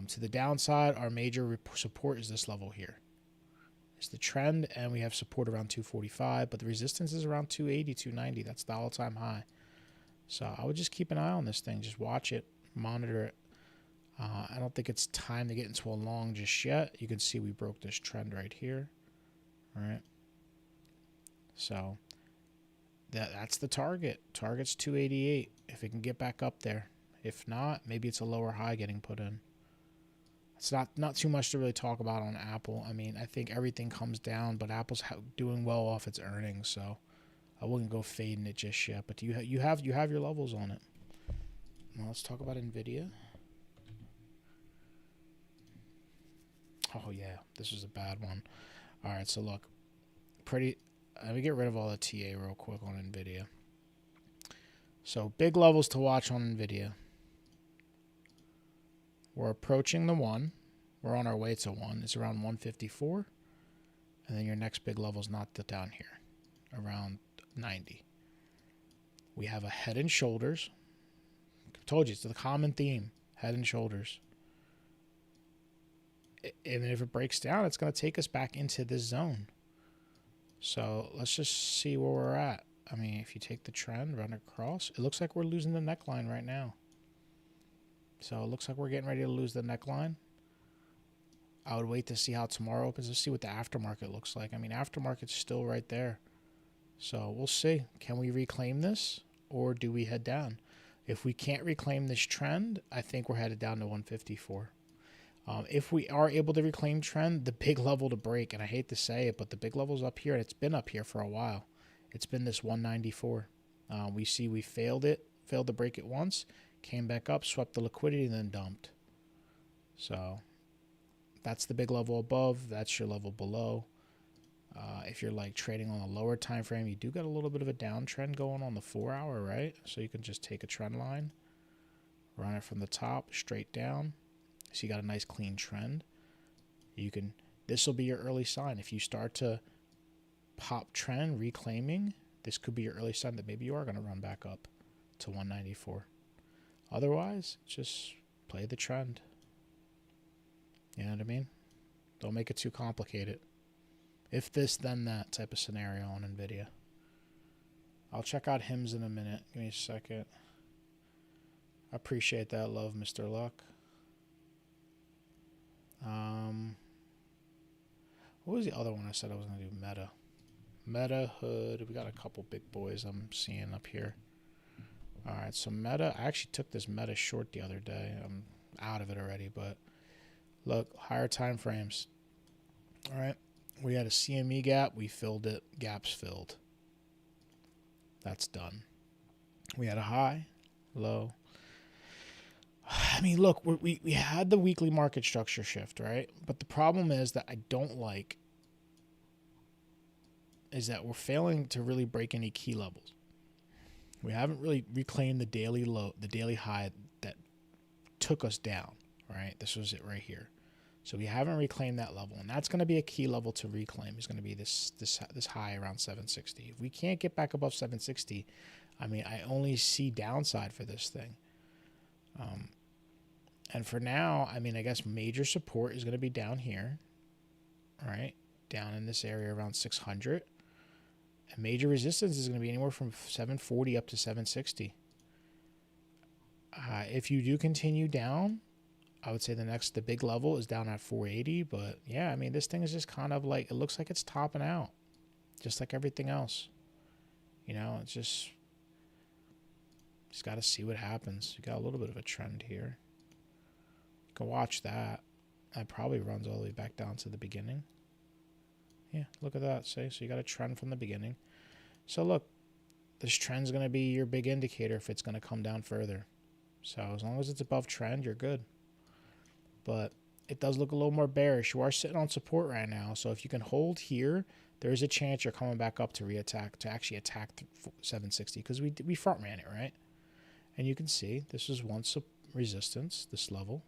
To the downside, our major support is this level here. It's the trend, and we have support around 245, but the resistance is around 280, 290. That's the all-time high. So I would just keep an eye on this thing. Just watch it, monitor it. I don't think it's time to get into a long just yet. You can see we broke this trend right here. All right. So that's the target. Target's 288 if it can get back up there. If not, maybe it's a lower high getting put in. It's not too much to really talk about on Apple. I mean, I think everything comes down, but Apple's doing well off its earnings, so I wouldn't go fading it just yet. But you have your levels on it. Now let's talk about Nvidia. Oh yeah, this was a bad one. All right, so look, let me get rid of all the TA real quick on Nvidia. So big levels to watch on Nvidia. We're approaching the 1. We're on our way to 1. It's around 154. And then your next big level is not down here, around 90. We have a head and shoulders. I told you, it's the common theme, head and shoulders. And if it breaks down, it's going to take us back into this zone. So let's just see where we're at. I mean, if you take the trend, run across, it looks like we're losing the neckline right now. So it looks like we're getting ready to lose the neckline. I would wait to see how tomorrow opens. Let's see what the aftermarket looks like. I mean, aftermarket's still right there. So we'll see. Can we reclaim this, or do we head down? If we can't reclaim this trend, I think we're headed down to 154. If we are able to reclaim trend, the big level to break, and I hate to say it, but the big level's up here, and it's been up here for a while. It's been this 194. We failed to break it once, came back up, swept the liquidity, and then dumped. So that's the big level above. That's your level below. If you're like trading on a lower time frame, you do get a little bit of a downtrend going on the 4 hour, right? So you can just take a trend line, run it from the top straight down. So you got a nice clean trend. This will be your early sign. If you start to pop trend reclaiming, this could be your early sign that maybe you are going to run back up to 194. Otherwise, just play the trend. You know what I mean? Don't make it too complicated. If this, then that type of scenario on Nvidia. I'll check out HIMS in a minute. Give me a second. I appreciate that love, Mr. Luck. What was the other one I said I was going to do? Meta. Meta, Hood. We got a couple big boys I'm seeing up here. All right, so Meta. I actually took this Meta short the other day. I'm out of it already, but look, higher time frames. All right, we had a CME gap. We filled it. Gaps filled. That's done. We had a high, low. I mean, look, we had the weekly market structure shift, right? But the problem is that I don't like is that we're failing to really break any key levels. We haven't really reclaimed the daily low, the daily high that took us down, right? This was it right here. So we haven't reclaimed that level, and that's going to be a key level to reclaim. Is going to be this high around 760. If we can't get back above 760, I mean, I only see downside for this thing. And for now, I mean, I guess major support is going to be down here, right? Down in this area around 600. And major resistance is going to be anywhere from 740 up to 760. If you do continue down, I would say the big level is down at 480. But yeah, I mean, this thing is just kind of like, it looks like it's topping out, just like everything else. You know, it's just got to see what happens. You got a little bit of a trend here. You can watch that. That probably runs all the way back down to the beginning. Yeah, look at that. See, so you got a trend from the beginning. So look, this trend's going to be your big indicator if it's going to come down further. So as long as it's above trend, you're good. But it does look a little more bearish. You are sitting on support right now. So if you can hold here, there is a chance you're coming back up to reattack, to actually attack 760, because we front ran it, right? And you can see this is once a resistance, this level.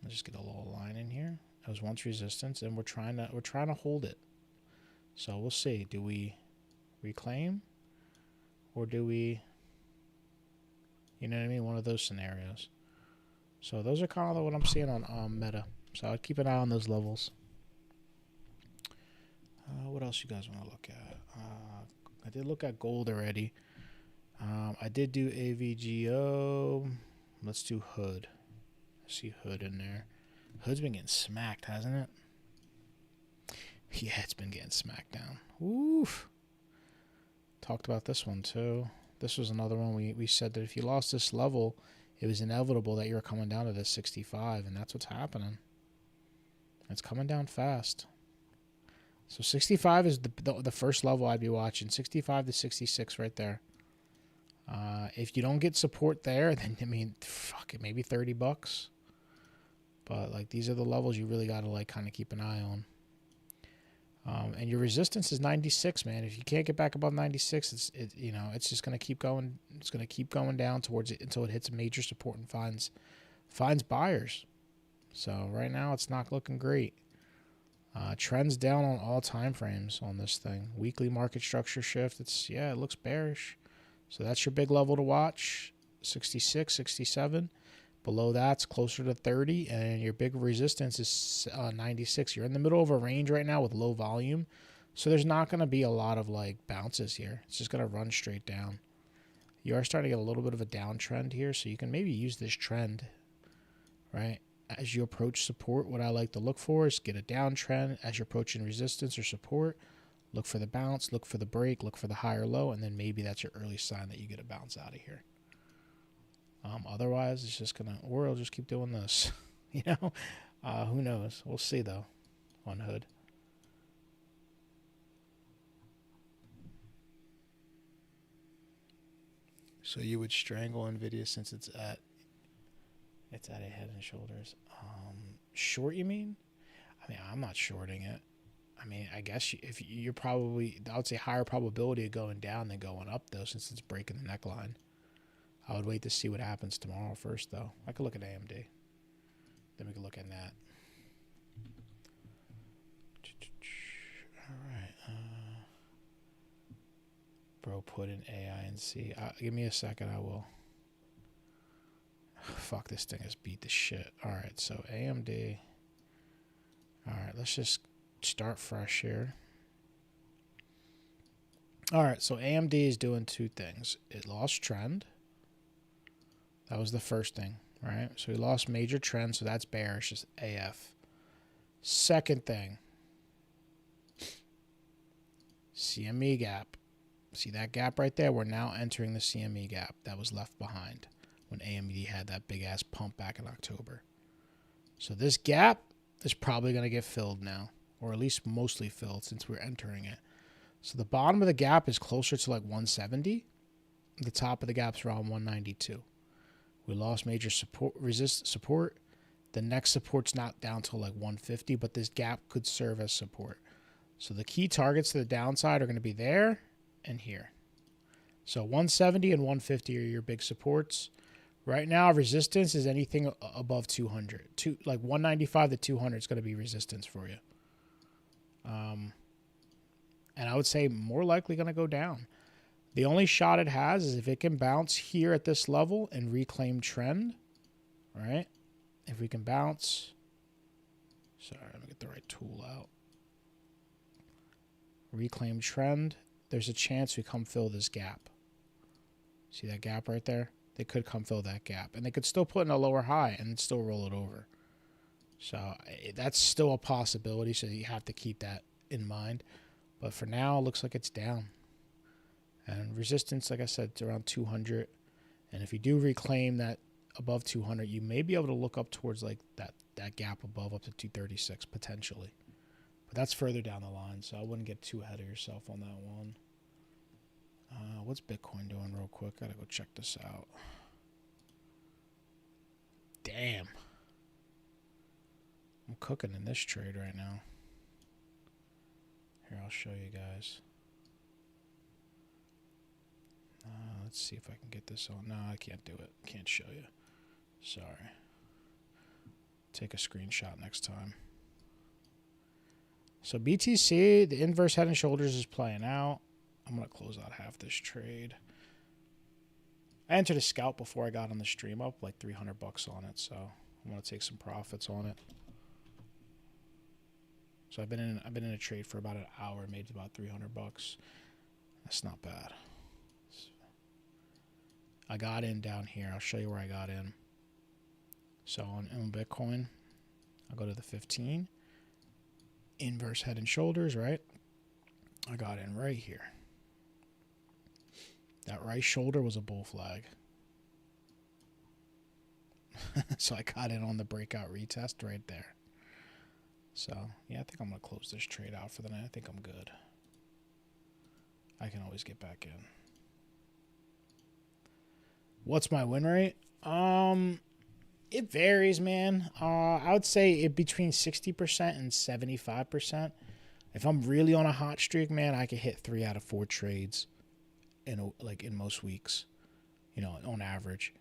Let's just get a little line in here. That was once resistance, and we're trying to hold it. So we'll see. Do we reclaim, or do we? You know what I mean? One of those scenarios. So those are kind of what I'm seeing on Meta. So I'd keep an eye on those levels. What else you guys want to look at? I did look at gold already. I did do AVGO. Let's do Hood. I see Hood in there. Hood's been getting smacked, hasn't it? Yeah, it's been getting smacked down. Oof. Talked about this one too. This was another one we said that if you lost this level, it was inevitable that you were coming down to this 65, and that's what's happening. It's coming down fast. So 65 is the first level I'd be watching. 65 to 66 right there. If you don't get support there, then, I mean, fuck it, maybe $30. But, like, these are the levels you really got to, like, kind of keep an eye on. And your resistance is 96, man. If you can't get back above 96, it's just going to keep going. It's going to keep going down towards it until it hits a major support and finds buyers. So right now it's not looking great. Trends down on all time frames on this thing. Weekly market structure shift. It looks bearish. So that's your big level to watch. 66, 67. Below that's closer to 30, and your big resistance is 96. You're in the middle of a range right now with low volume, so there's not going to be a lot of like bounces here. It's just going to run straight down. You are starting to get a little bit of a downtrend here, so you can maybe use this trend, right? As you approach support, what I like to look for is get a downtrend as you're approaching resistance or support. Look for the bounce, look for the break, look for the higher low, and then maybe that's your early sign that you get a bounce out of here. Otherwise, it's just gonna, or it'll just keep doing this, you know. Who knows? We'll see though. On Hood. So you would strangle Nvidia since it's at a head and shoulders. Short, you mean? I mean, I'm not shorting it. I mean, I guess if you're probably, I would say higher probability of going down than going up though, since it's breaking the neckline. I would wait to see what happens tomorrow first, though. I could look at AMD. Then we could look at NAT. All right. Bro, put in AI and see. Give me a second. I will. Fuck, this thing has beat the shit. All right, so AMD. All right, let's just start fresh here. All right, so AMD is doing two things. It lost trend. That was the first thing, right? So we lost major trend, so that's bearish, just AF. Second thing, CME gap. See that gap right there? We're now entering the CME gap that was left behind when AMD had that big-ass pump back in October. So this gap is probably going to get filled now, or at least mostly filled since we're entering it. So the bottom of the gap is closer to like 170. The top of the gap's around 192. We lost major support. The next support's not down till like 150, but this gap could serve as support. So the key targets to the downside are going to be there and here. So 170 and 150 are your big supports. Right now, resistance is anything above 200. Like 195 to 200 is going to be resistance for you. And I would say more likely going to go down. The only shot it has is if it can bounce here at this level and reclaim trend, right? If we can bounce, sorry, let me get the right tool out. Reclaim trend. There's a chance we come fill this gap. See that gap right there? They could come fill that gap. And they could still put in a lower high and still roll it over. So that's still a possibility, so you have to keep that in mind. But for now, it looks like it's down. And resistance, like I said, it's around 200. And if you do reclaim that above 200, you may be able to look up towards like that gap above up to 236 potentially. But that's further down the line, so I wouldn't get too ahead of yourself on that one. What's Bitcoin doing real quick? Gotta go check this out. Damn. I'm cooking in this trade right now. Here, I'll show you guys. Let's see if I can get this on. No, I can't do it. Can't show you. Sorry. Take a screenshot next time. So BTC, the inverse head and shoulders is playing out. I'm going to close out half this trade. I entered a scalp before I got on the stream, up like 300 bucks on it, so I'm going to take some profits on it. So I've been in a trade for about an hour, made about 300 bucks. That's not bad. I got in down here. I'll show you where I got in. So on Bitcoin, I'll go to the 15. Inverse head and shoulders, right? I got in right here. That right shoulder was a bull flag. So I got in on the breakout retest right there. So, yeah, I think I'm going to close this trade out for the night. I think I'm good. I can always get back in. What's my win rate? It varies, man. I would say it between 60% and 75%. If I'm really on a hot streak, man, I could hit 3 out of 4 trades in most weeks, you know, on average.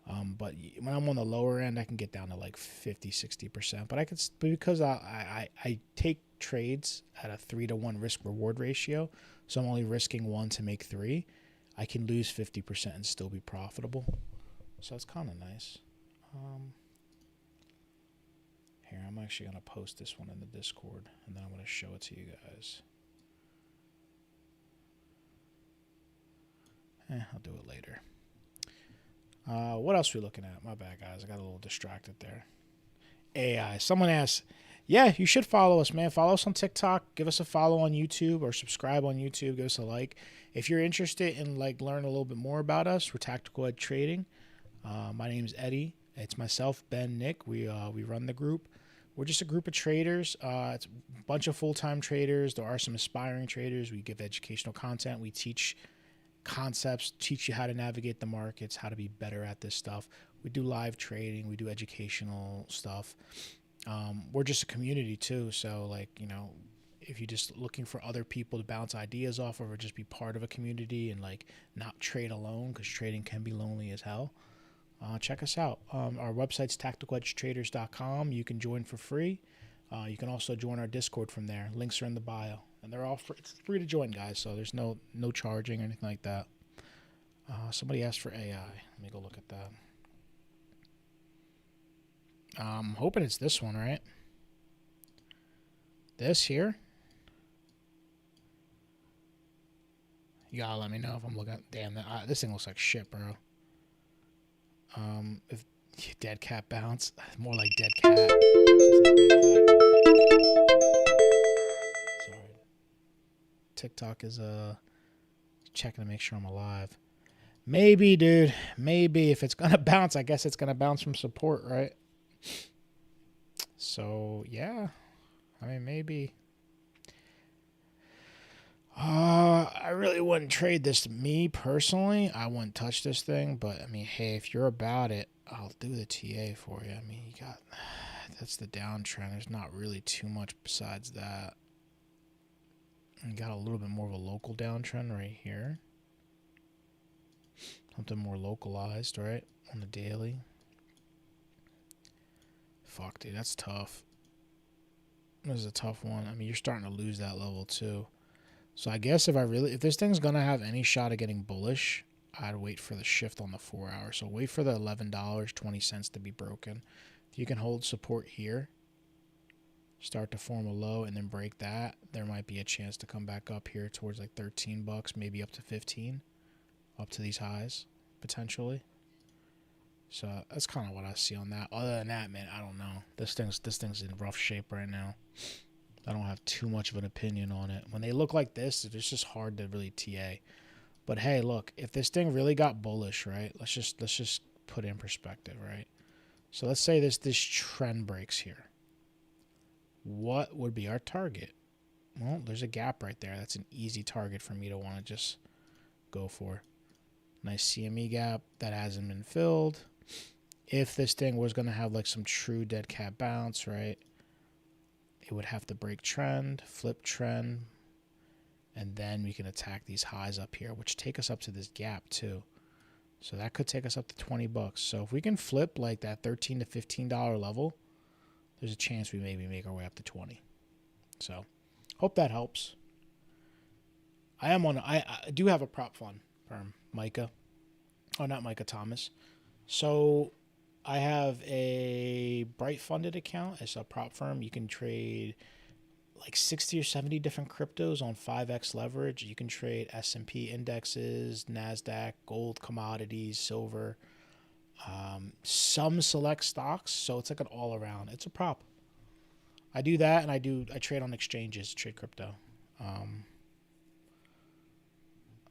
But when I'm on the lower end, I can get down to like 50-60%. But because I take trades at a 3-to-1 risk reward ratio, so I'm only risking 1 to make 3. I can lose 50% and still be profitable. So it's kind of nice. Here, I'm actually going to post this one in the Discord, and then I'm going to show it to you guys. I'll do it later. What else are we looking at? My bad, guys. I got a little distracted there. AI. Someone asked, yeah, you should follow us, man. Follow us on TikTok. Give us a follow on YouTube or subscribe on YouTube. Give us a like. If you're interested in learn a little bit more about us, we're Tactical Edge Trading. My name's Eddie. It's myself, Ben, Nick. We run the group. We're just a group of traders. It's a bunch of full-time traders. There are some aspiring traders. We give educational content. We teach concepts, teach you how to navigate the markets, how to be better at this stuff. We do live trading. We do educational stuff. We're just a community too. So if you're just looking for other people to bounce ideas off of or just be part of a community and not trade alone, because trading can be lonely as hell, check us out. Our website's tacticaledgetraders.com. You can join for free. You can also join our Discord from there. Links are in the bio. And they're all free. It's free to join, guys, so there's no charging or anything like that. Somebody asked for AI. Let me go look at that. I'm hoping it's this one, right? This here? You gotta let me know if I'm looking at... Damn, this thing looks like shit, bro. If dead cat bounce. More like dead cat. Sorry. TikTok is checking to make sure I'm alive. Maybe, dude. Maybe. If it's gonna bounce, I guess it's gonna bounce from support, right? So, yeah. I mean, maybe. I really wouldn't trade this. Me, personally, I wouldn't touch this thing. But, I mean, hey, if you're about it, I'll do the TA for you. I mean, you got... That's the downtrend. There's not really too much besides that. You got a little bit more of a local downtrend right here. Something more localized, right? On the daily. Fuck, dude, that's tough. This is a tough one. I mean, you're starting to lose that level too. So I guess if this thing's gonna have any shot of getting bullish, I'd wait for the shift on the 4 hour. So wait for the $11.20 to be broken. If you can hold support here, start to form a low and then break that, there might be a chance to come back up here towards like 13 bucks, maybe up to 15, up to these highs potentially. So that's kind of what I see on that. Other than that, man, I don't know. This thing's in rough shape right now. I don't have too much of an opinion on it. When they look like this, it's just hard to really TA. But hey, look, if this thing really got bullish, right? Let's just put it in perspective, right? So let's say this trend breaks here. What would be our target? Well, there's a gap right there. That's an easy target for me to want to just go for. Nice CME gap that hasn't been filled. If this thing was going to have like some true dead cat bounce, right? It would have to break trend, flip trend, and then we can attack these highs up here, which take us up to this gap too. So that could take us up to 20 bucks. So if we can flip like that $13 to $15 level, there's a chance we maybe make our way up to 20. So hope that helps. I do have a prop fund firm, Micah. Oh, not Micah Thomas. So I have a Brightfunded account. It's a prop firm. You can trade like 60 or 70 different cryptos on 5x leverage. You can trade S&P indexes, NASDAQ, gold, commodities, silver, some select stocks. So it's like an all around. It's a prop. I do that, and I trade on exchanges, trade crypto. Let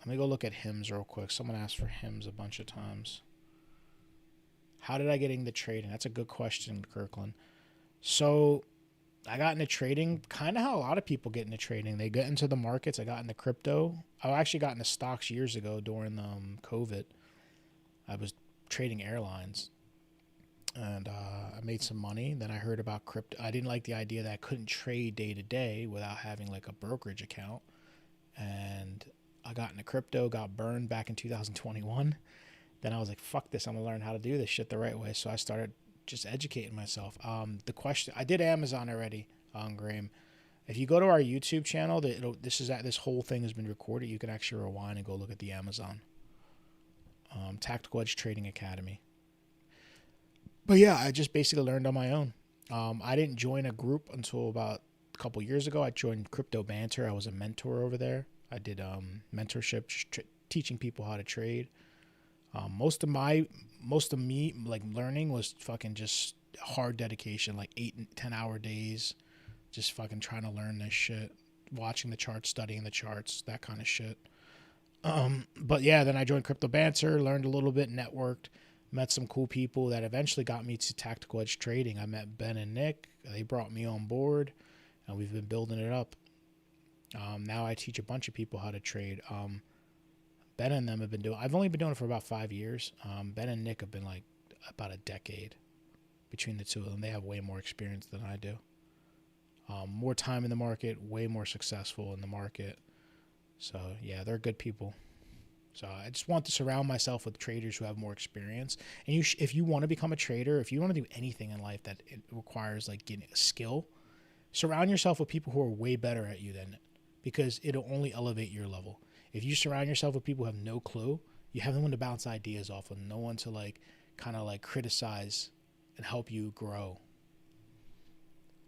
me go look at HIMS real quick. Someone asked for HIMS a bunch of times. How did I get into trading? That's a good question, Kirkland. So I got into trading kind of how a lot of people get into trading. They get into the markets. I got into crypto. I actually got into stocks years ago during COVID. I was trading airlines, and I made some money. Then I heard about crypto. I didn't like the idea that I couldn't trade day to day without having like a brokerage account. And I got into crypto, got burned back in 2021. Then I was like, fuck this. I'm going to learn how to do this shit the right way. So I started just educating myself. The question, I did Amazon already, Graham. If you go to our YouTube channel, this whole thing has been recorded. You can actually rewind and go look at the Amazon. Tactical Edge Trading Academy. But yeah, I just basically learned on my own. I didn't join a group until about a couple years ago. I joined Crypto Banter. I was a mentor over there. I did mentorship, teaching people how to trade. Most of me like learning was fucking just hard dedication, like 8 and 10 hour days, just fucking trying to learn this shit, watching the charts, studying the charts, that kind of shit. But yeah, then I joined Crypto Banter, learned a little bit, networked, met some cool people that eventually got me to Tactical Edge Trading. I met Ben and Nick. They brought me on board, and we've been building it up. Now I teach a bunch of people how to trade. Ben and them have been doing, I've only been doing it for about 5 years. Ben and Nick have been like about a decade between the two of them. They have way more experience than I do. More time in the market, way more successful in the market. So yeah, they're good people. So I just want to surround myself with traders who have more experience. And if you want to become a trader, if you want to do anything in life that it requires like getting a skill, surround yourself with people who are way better at you than it, because it'll only elevate your level. If you surround yourself with people who have no clue, you have no one to bounce ideas off of, no one to like kind of like criticize and help you grow.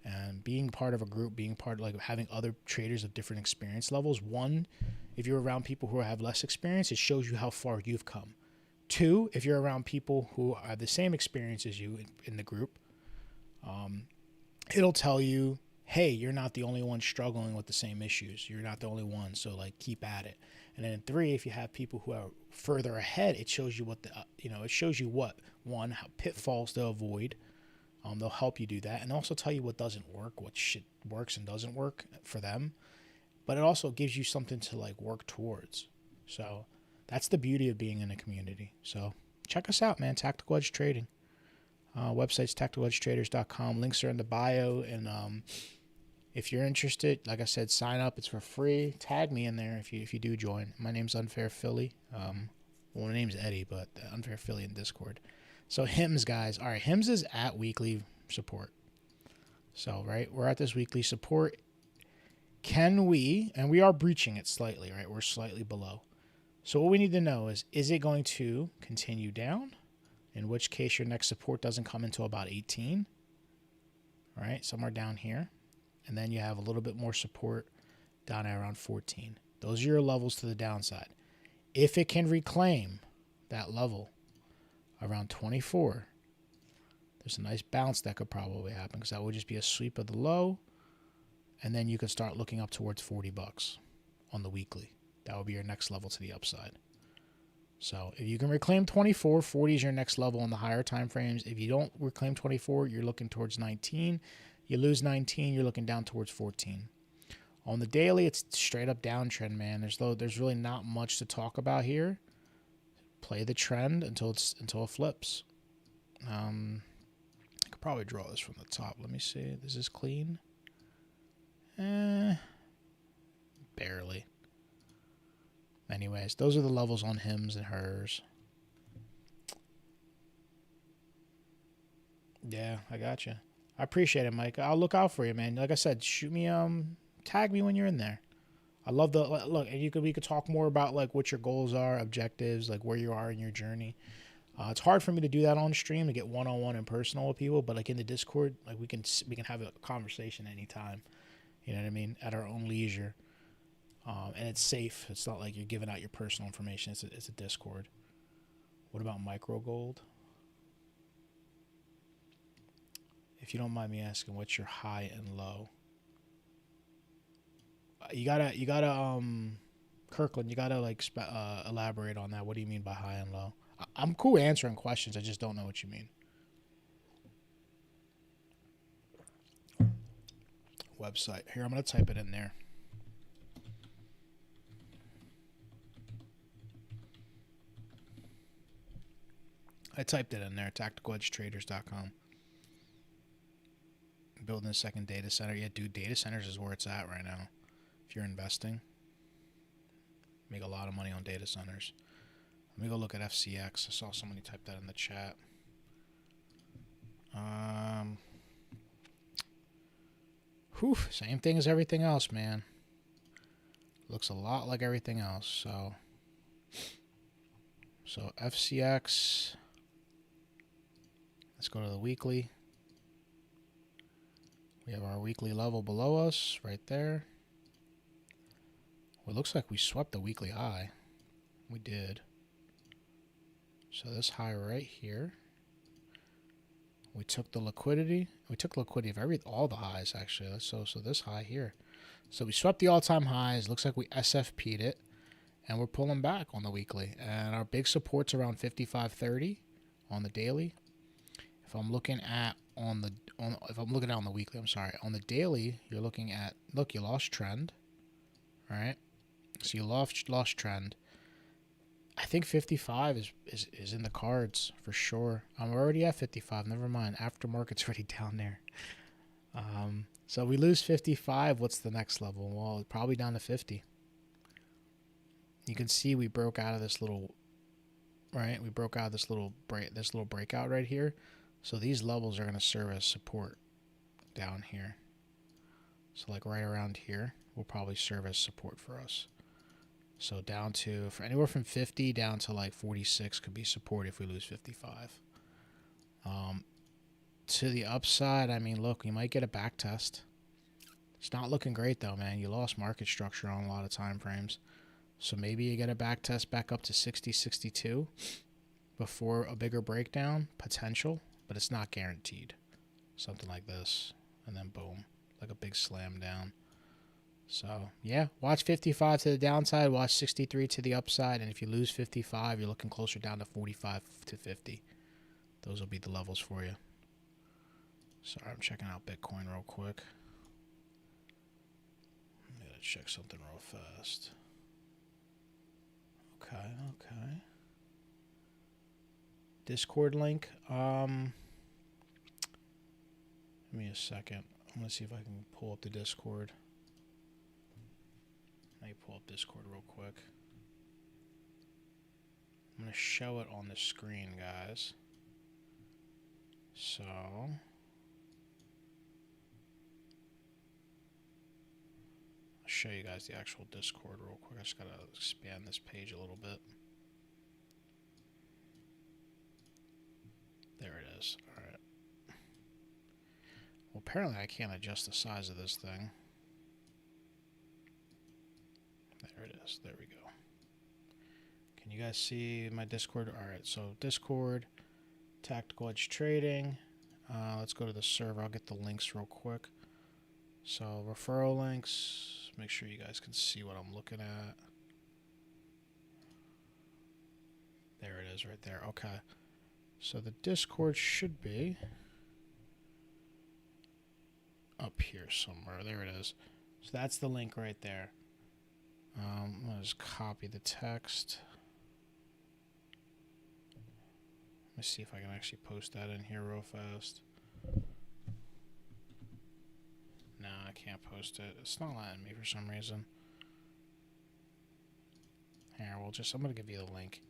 And being part of a group, being part of like having other traders of different experience levels. One, if you're around people who have less experience, it shows you how far you've come. Two, if you're around people who have the same experience as you in the group, it'll tell you, hey, you're not the only one struggling with the same issues. You're not the only one. So like keep at it. And then three, if you have people who are further ahead, it shows you it shows you how pitfalls to avoid. They'll help you do that, and also tell you what doesn't work, what shit works and doesn't work for them. But it also gives you something to like work towards. So that's the beauty of being in a community. So check us out, man. Tactical Edge Trading. Website's tacticaledgetraders.com. Links are in the bio. And if you're interested, like I said, sign up. It's for free. Tag me in there if you do join. My name's Unfair Philly. Well, my name's Eddie, but Unfair Philly in Discord. So HIMS, guys. All right, HIMS is at weekly support. So, right, we're at this weekly support. Can we, and we are breaching it slightly, right? We're slightly below. So what we need to know is it going to continue down? In which case your next support doesn't come until about 18. All right, somewhere down here. And then you have a little bit more support down at around 14. Those are your levels to the downside. If it can reclaim that level around 24, there's a nice bounce that could probably happen, because that would just be a sweep of the low, and then you could start looking up towards 40 bucks on the weekly. That would be your next level to the upside. So if you can reclaim 24, 40 is your next level on the higher time frames. If you don't reclaim 24, you're looking towards 19. You lose 19, you're looking down towards 14. On the daily, it's straight up downtrend, man. There's really not much to talk about here. Play the trend until it flips. I could probably draw this from the top. Let me see. This is clean. Barely. Anyways, those are the levels on hims and hers. Yeah, I got you. I appreciate it, Mike. I'll look out for you, man. Like I said, shoot me, tag me when you're in there. I love the look, and we could talk more about like what your goals are, objectives, like where you are in your journey. It's hard for me to do that on stream, to get one-on-one and personal with people, but like in the Discord, like we can have a conversation anytime. You know what I mean? At our own leisure. And it's safe. It's not like you're giving out your personal information. It's a Discord. What about micro gold? If you don't mind me asking, what's your high and low? You gotta, Kirkland, you gotta like elaborate on that. What do you mean by high and low? I'm cool answering questions. I just don't know what you mean. Website. Here, I'm gonna type it in there. I typed it in there. TacticalEdgeTraders.com. Building a second data center. Yeah, dude, data centers is where it's at right now. If you're investing, make a lot of money on data centers. Let me go look at FCX. I saw somebody type that in the chat. Same thing as everything else, man. Looks a lot like everything else. So FCX. Let's go to the weekly. We have our weekly level below us right there. Well, it looks like we swept the weekly high. We did. So this high right here. We took the liquidity. We took liquidity of all the highs, actually. So this high here. So we swept the all-time highs. Looks like we SFP'd it. And we're pulling back on the weekly. And our big support's around 55.30 on the daily. If I'm looking at on the weekly, I'm sorry. On the daily, you're looking at, look, you lost trend. All right. So you lost trend. I think 55 is in the cards for sure. I'm already at 55. Never mind. Aftermarket's already down there. So we lose 55. What's the next level? Well, probably down to 50. You can see we broke out of this little, right? We broke out of this little breakout right here. So these levels are going to serve as support down here. So like right around here will probably serve as support for us. So down to, for anywhere from 50 down to like 46 could be support if we lose 55. To the upside, I mean, look, you might get a back test. It's not looking great though, man. You lost market structure on a lot of time frames. So maybe you get a back test back up to 60, 62 before a bigger breakdown, potential, but it's not guaranteed. Something like this, and then boom, like a big slam down. So, yeah, watch 55 to the downside, watch 63 to the upside, and if you lose 55, you're looking closer down to 45 to 50. Those will be the levels for you. Sorry, I'm checking out Bitcoin real quick. I gotta check something real fast. Okay. Discord link. Give me a second. I'm gonna see if I can pull up the Discord. Let me pull up Discord real quick. I'm gonna show it on the screen, guys. So I'll show you guys the actual Discord real quick. I just gotta expand this page a little bit. There it is. All right. We'll apparently I can't adjust the size of this thing. There it is. There we go. Can you guys see my Discord? All right, so Discord, Tactical Edge Trading. Let's go to the server. I'll get the links real quick. So referral links. Make sure you guys can see what I'm looking at. There it is right there. Okay. So the Discord should be up here somewhere. There it is. So that's the link right there. I'm going to just copy the text. Let me see if I can actually post that in here real fast. No, I can't post it. It's not letting me for some reason. Here, I'm going to give you the link.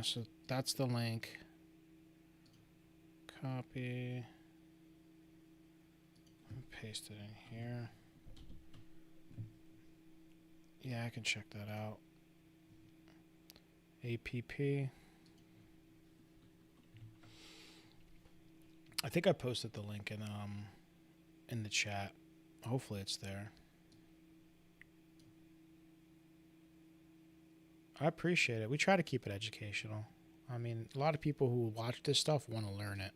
So that's the link. Copy. Paste it in here. Yeah, I can check that out. APP. I think I posted the link in the chat. Hopefully it's there. I appreciate it. We try to keep it educational. I mean, a lot of people who watch this stuff want to learn it.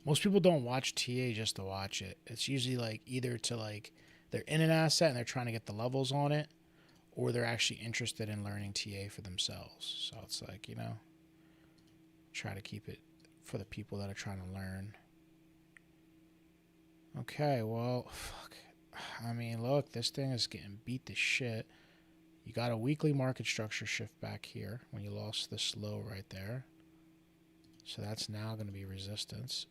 Most people don't watch TA just to watch it. It's usually like either to like they're in an asset and they're trying to get the levels on it, or they're actually interested in learning TA for themselves. So it's like, you know, try to keep it for the people that are trying to learn. Okay, well, fuck. I mean, look, this thing is getting beat to shit. You got a weekly market structure shift back here when you lost this low right there. So that's now going to be resistance.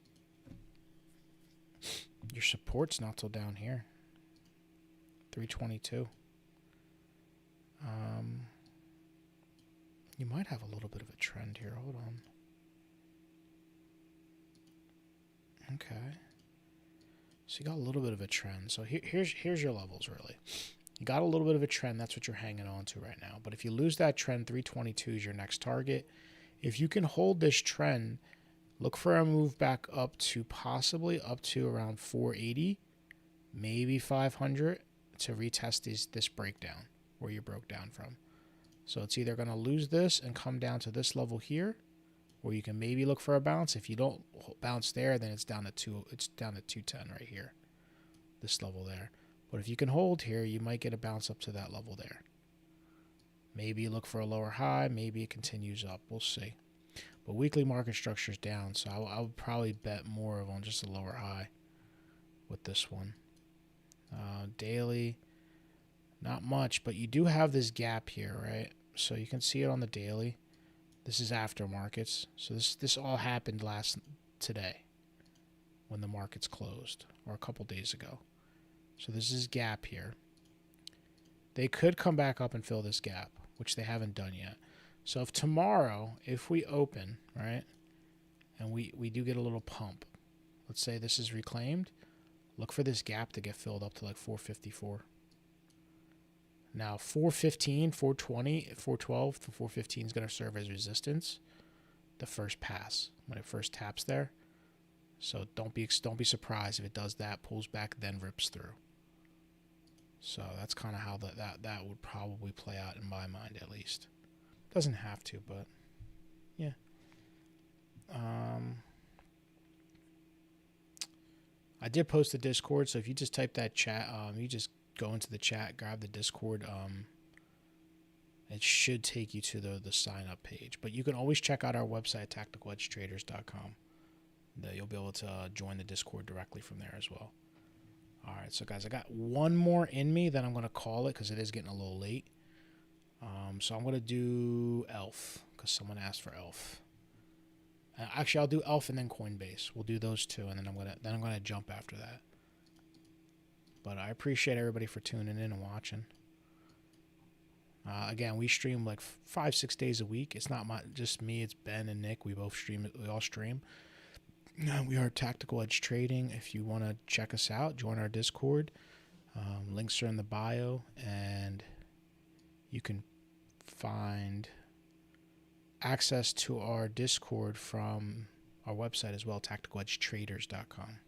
Your support's not till down here. 322. You might have a little bit of a trend here. Hold on. Okay. So you got a little bit of a trend. So here's your levels, really. You got a little bit of a trend. That's what you're hanging on to right now. But if you lose that trend, 322 is your next target. If you can hold this trend, look for a move back up to possibly up to around 480, maybe 500 to retest this breakdown where you broke down from. So it's either going to lose this and come down to this level here, or you can maybe look for a bounce. If you don't bounce there, then it's down to 210 right here, this level there. But if you can hold here, you might get a bounce up to that level there. Maybe look for a lower high. Maybe it continues up. We'll see. But weekly market structure is down, so I would probably bet more on just a lower high with this one. Daily, not much, but you do have this gap here, right? So you can see it on the daily. This is after markets. So this all happened today when the markets closed, or a couple days ago. So this is gap here. They could come back up and fill this gap, which they haven't done yet. So if tomorrow, if we open, right, and we do get a little pump, let's say this is reclaimed, look for this gap to get filled up to like 454. Now 415, 420, 412 to 415 is going to serve as resistance the first pass when it first taps there. So don't be surprised if it does that, pulls back, then rips through. So that's kind of how that would probably play out in my mind, at least. Doesn't have to, but yeah. I did post the Discord, so if you just type that chat, you just go into the chat, grab the Discord. It should take you to the sign up page, but you can always check out our website, tacticaledgetraders.com. You'll be able to join the Discord directly from there as well. All right, so guys, I got one more in me, then I'm going to call it because it is getting a little late. So I'm going to do ELF because someone asked for ELF. Actually, I'll do ELF and then Coinbase. We'll do those two, and then I'm gonna jump after that. But I appreciate everybody for tuning in and watching. Again, we stream like 5-6 days a week. It's not just me. It's Ben and Nick. We both stream. We all stream. We are Tactical Edge Trading. If you want to check us out, join our Discord. Links are in the bio, and you can find access to our Discord from our website as well, tacticaledgetraders.com.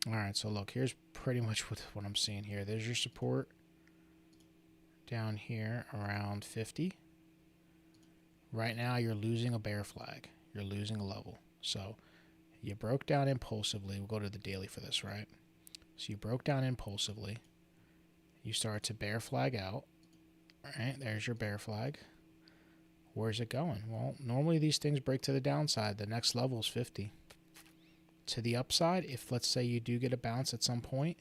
All right, so look, here's pretty much what I'm seeing here. There's your support down here around 50. Right now, you're losing a bear flag. You're losing a level. So you broke down impulsively. We'll go to the daily for this, right? So you broke down impulsively. You start to bear flag out. All right, there's your bear flag. Where's it going? Well, normally these things break to the downside. The next level is 50. To the upside, if let's say you do get a bounce at some point,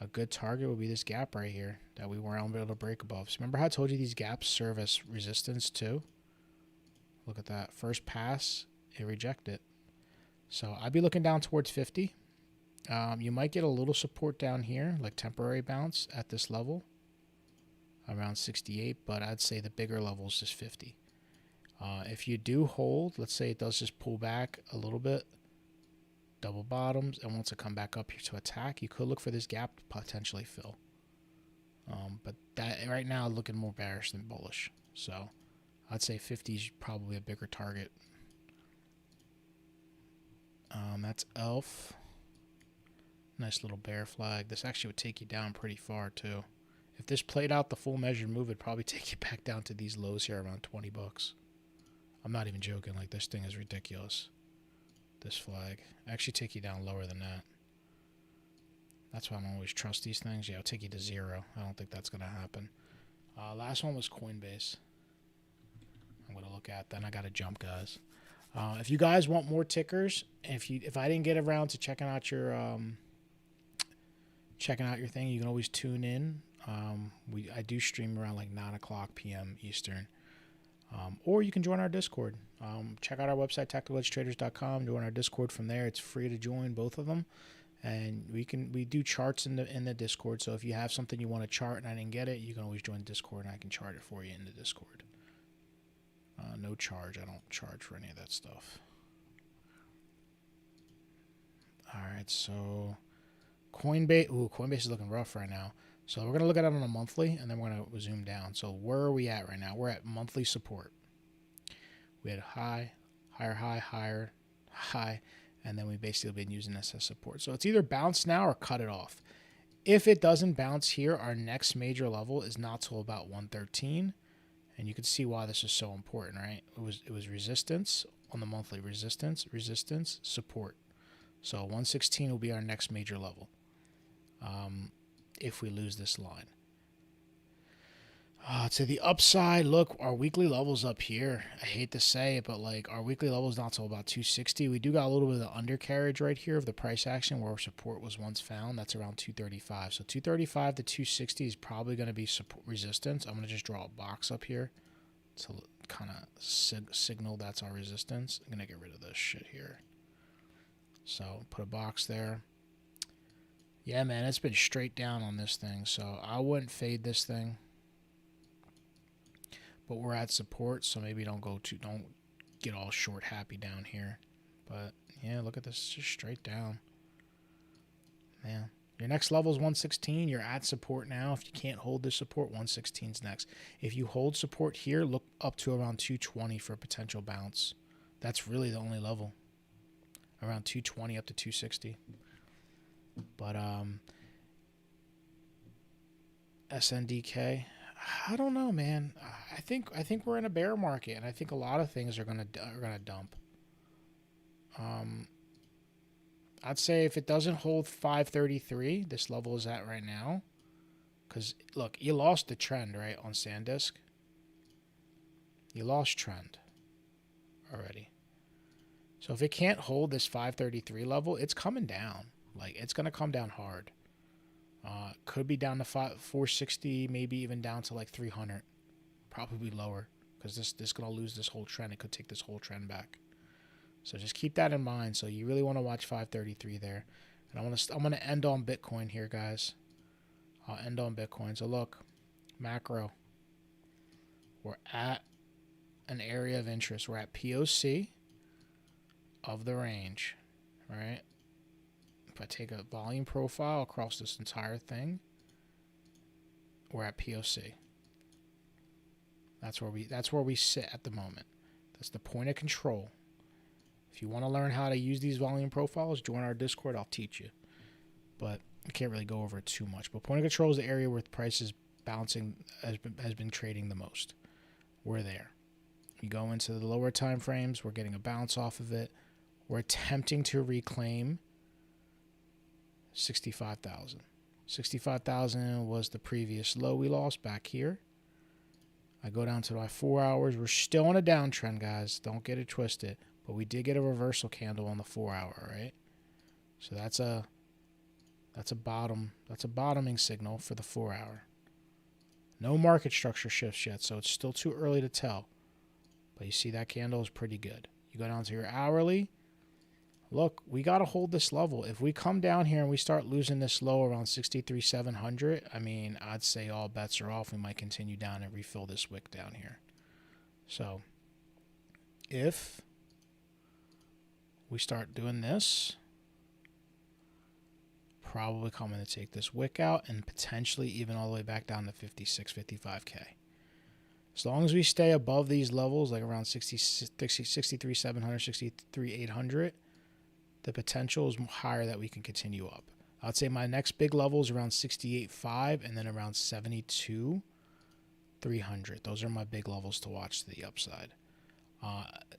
a good target would be this gap right here that we weren't able to break above. So remember how I told you these gaps serve as resistance too? Look at that. First pass, it rejected. So I'd be looking down towards 50. You might get a little support down here, like temporary bounce at this level, around 68, but I'd say the bigger level is just 50. If you do hold, let's say it does just pull back a little bit, double bottoms, and wants to come back up here to attack, you could look for this gap to potentially fill. But that right now looking more bearish than bullish. So I'd say 50 is probably a bigger target. That's ELF. Nice little bear flag. This actually would take you down pretty far too. If this played out the full measured move, it'd probably take you back down to these lows here around 20 bucks. I'm not even joking. Like, this thing is ridiculous. This flag. Actually take you down lower than that. That's why I don't always trust these things. Yeah, it'll take you to 0. I don't think that's going to happen. Last one was Coinbase. I'm going to look at. Then I got to jump, guys. If you guys want more tickers, if I didn't get around to checking out your thing, you can always tune in. I do stream around like 9 o'clock p.m. Eastern. Or you can join our Discord. Check out our website, tacticaledgetraders.com. Join our Discord from there. It's free to join, both of them. And we do charts in the Discord. So if you have something you want to chart and I didn't get it, you can always join Discord and I can chart it for you in the Discord. No charge. I don't charge for any of that stuff. All right, so Coinbase. Ooh, Coinbase is looking rough right now. So we're going to look at it on a monthly, and then we're going to zoom down. So where are we at right now? We're at monthly support. We had high, higher high, higher high, and then we basically been using this as support. So it's either bounce now or cut it off. If it doesn't bounce here, our next major level is not till about 113, and you can see why this is so important, right? It was resistance on the monthly, resistance, support. So 116 will be our next major level. If we lose this line. To the upside, look, our weekly level's up here. I hate to say it, but like our weekly level's not till about 260. We do got a little bit of the undercarriage right here of the price action where support was once found. That's around 235. So 235 to 260 is probably going to be support resistance. I'm going to just draw a box up here to kind of signal that's our resistance. I'm going to get rid of this shit here. So put a box there. Yeah, man, it's been straight down on this thing, so I wouldn't fade this thing. But we're at support, so maybe don't get all short happy down here. But yeah, look at this, just straight down. Man, your next level is 116. You're at support now. If you can't hold this support, 116's next. If you hold support here, look up to around 220 for a potential bounce. That's really the only level. Around 220 up to 260. But SNDK, I don't know, man. I think we're in a bear market, and I think a lot of things are gonna dump. I'd say if it doesn't hold 533, this level is at right now, because look, you lost the trend right on SanDisk. You lost trend already. So if it can't hold this 533 level, it's coming down. Like, it's going to come down hard. Could be down to 460, maybe even down to like 300. Probably lower, because this going to lose this whole trend. It could take this whole trend back. So just keep that in mind. So you really want to watch 533 there. And I'm going to end on Bitcoin here, guys. I'll end on Bitcoin. So look, macro. We're at an area of interest. We're at POC of the range, right? If I take a volume profile across this entire thing, we're at POC. That's where we sit at the moment. That's the point of control. If you want to learn how to use these volume profiles, join our Discord. I'll teach you. But I can't really go over it too much. But point of control is the area where the price is bouncing, has been trading the most. We're there. You go into the lower time frames, we're getting a bounce off of it. We're attempting to reclaim 65,000. 65,000 was the previous low we lost back here. I go down to my 4 hours. We're still on a downtrend, guys. Don't get it twisted. But we did get a reversal candle on the 4 hour, right? So that's a bottoming signal for the 4 hour. No market structure shifts yet, so it's still too early to tell. But you see that candle is pretty good. You go down to your hourly. Look, we got to hold this level. If we come down here and we start losing this low around 63,700, I mean, I'd say all bets are off. We might continue down and refill this wick down here. So if we start doing this, probably coming to take this wick out and potentially even all the way back down to 56, 55K. As long as we stay above these levels, like around 63,700, 63,800, the potential is higher that we can continue up. I'd say my next big level is around 68.5 and then around 72,300. Those are my big levels to watch to the upside.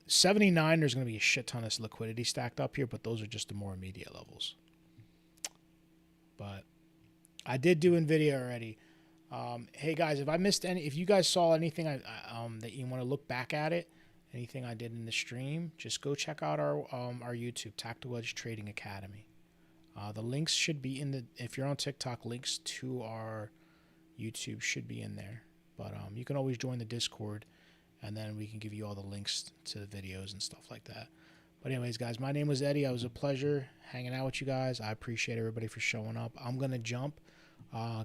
79, there's going to be a shit ton of liquidity stacked up here, but those are just the more immediate levels. But I did do Nvidia already. Hey guys, if I missed any, if you guys saw anything that you want to look back at it, anything I did in the stream, just go check out our YouTube, Tactical Edge Trading Academy. The links should be in the, if you're on TikTok, links to our YouTube should be in there. But you can always join the Discord, and then we can give you all the links to the videos and stuff like that. But anyways, guys, my name was Eddie. It was a pleasure hanging out with you guys. I appreciate everybody for showing up. I'm going to jump.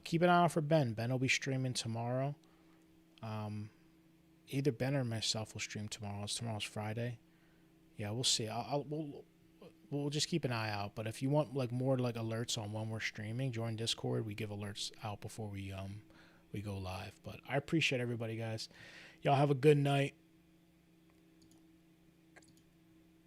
Keep an eye out for Ben. Ben will be streaming tomorrow. Either Ben or myself will stream tomorrow. Tomorrow's Friday. Yeah, we'll see. We'll just keep an eye out. But if you want like more like alerts on when we're streaming, join Discord. We give alerts out before we go live. But I appreciate everybody, guys. Y'all have a good night.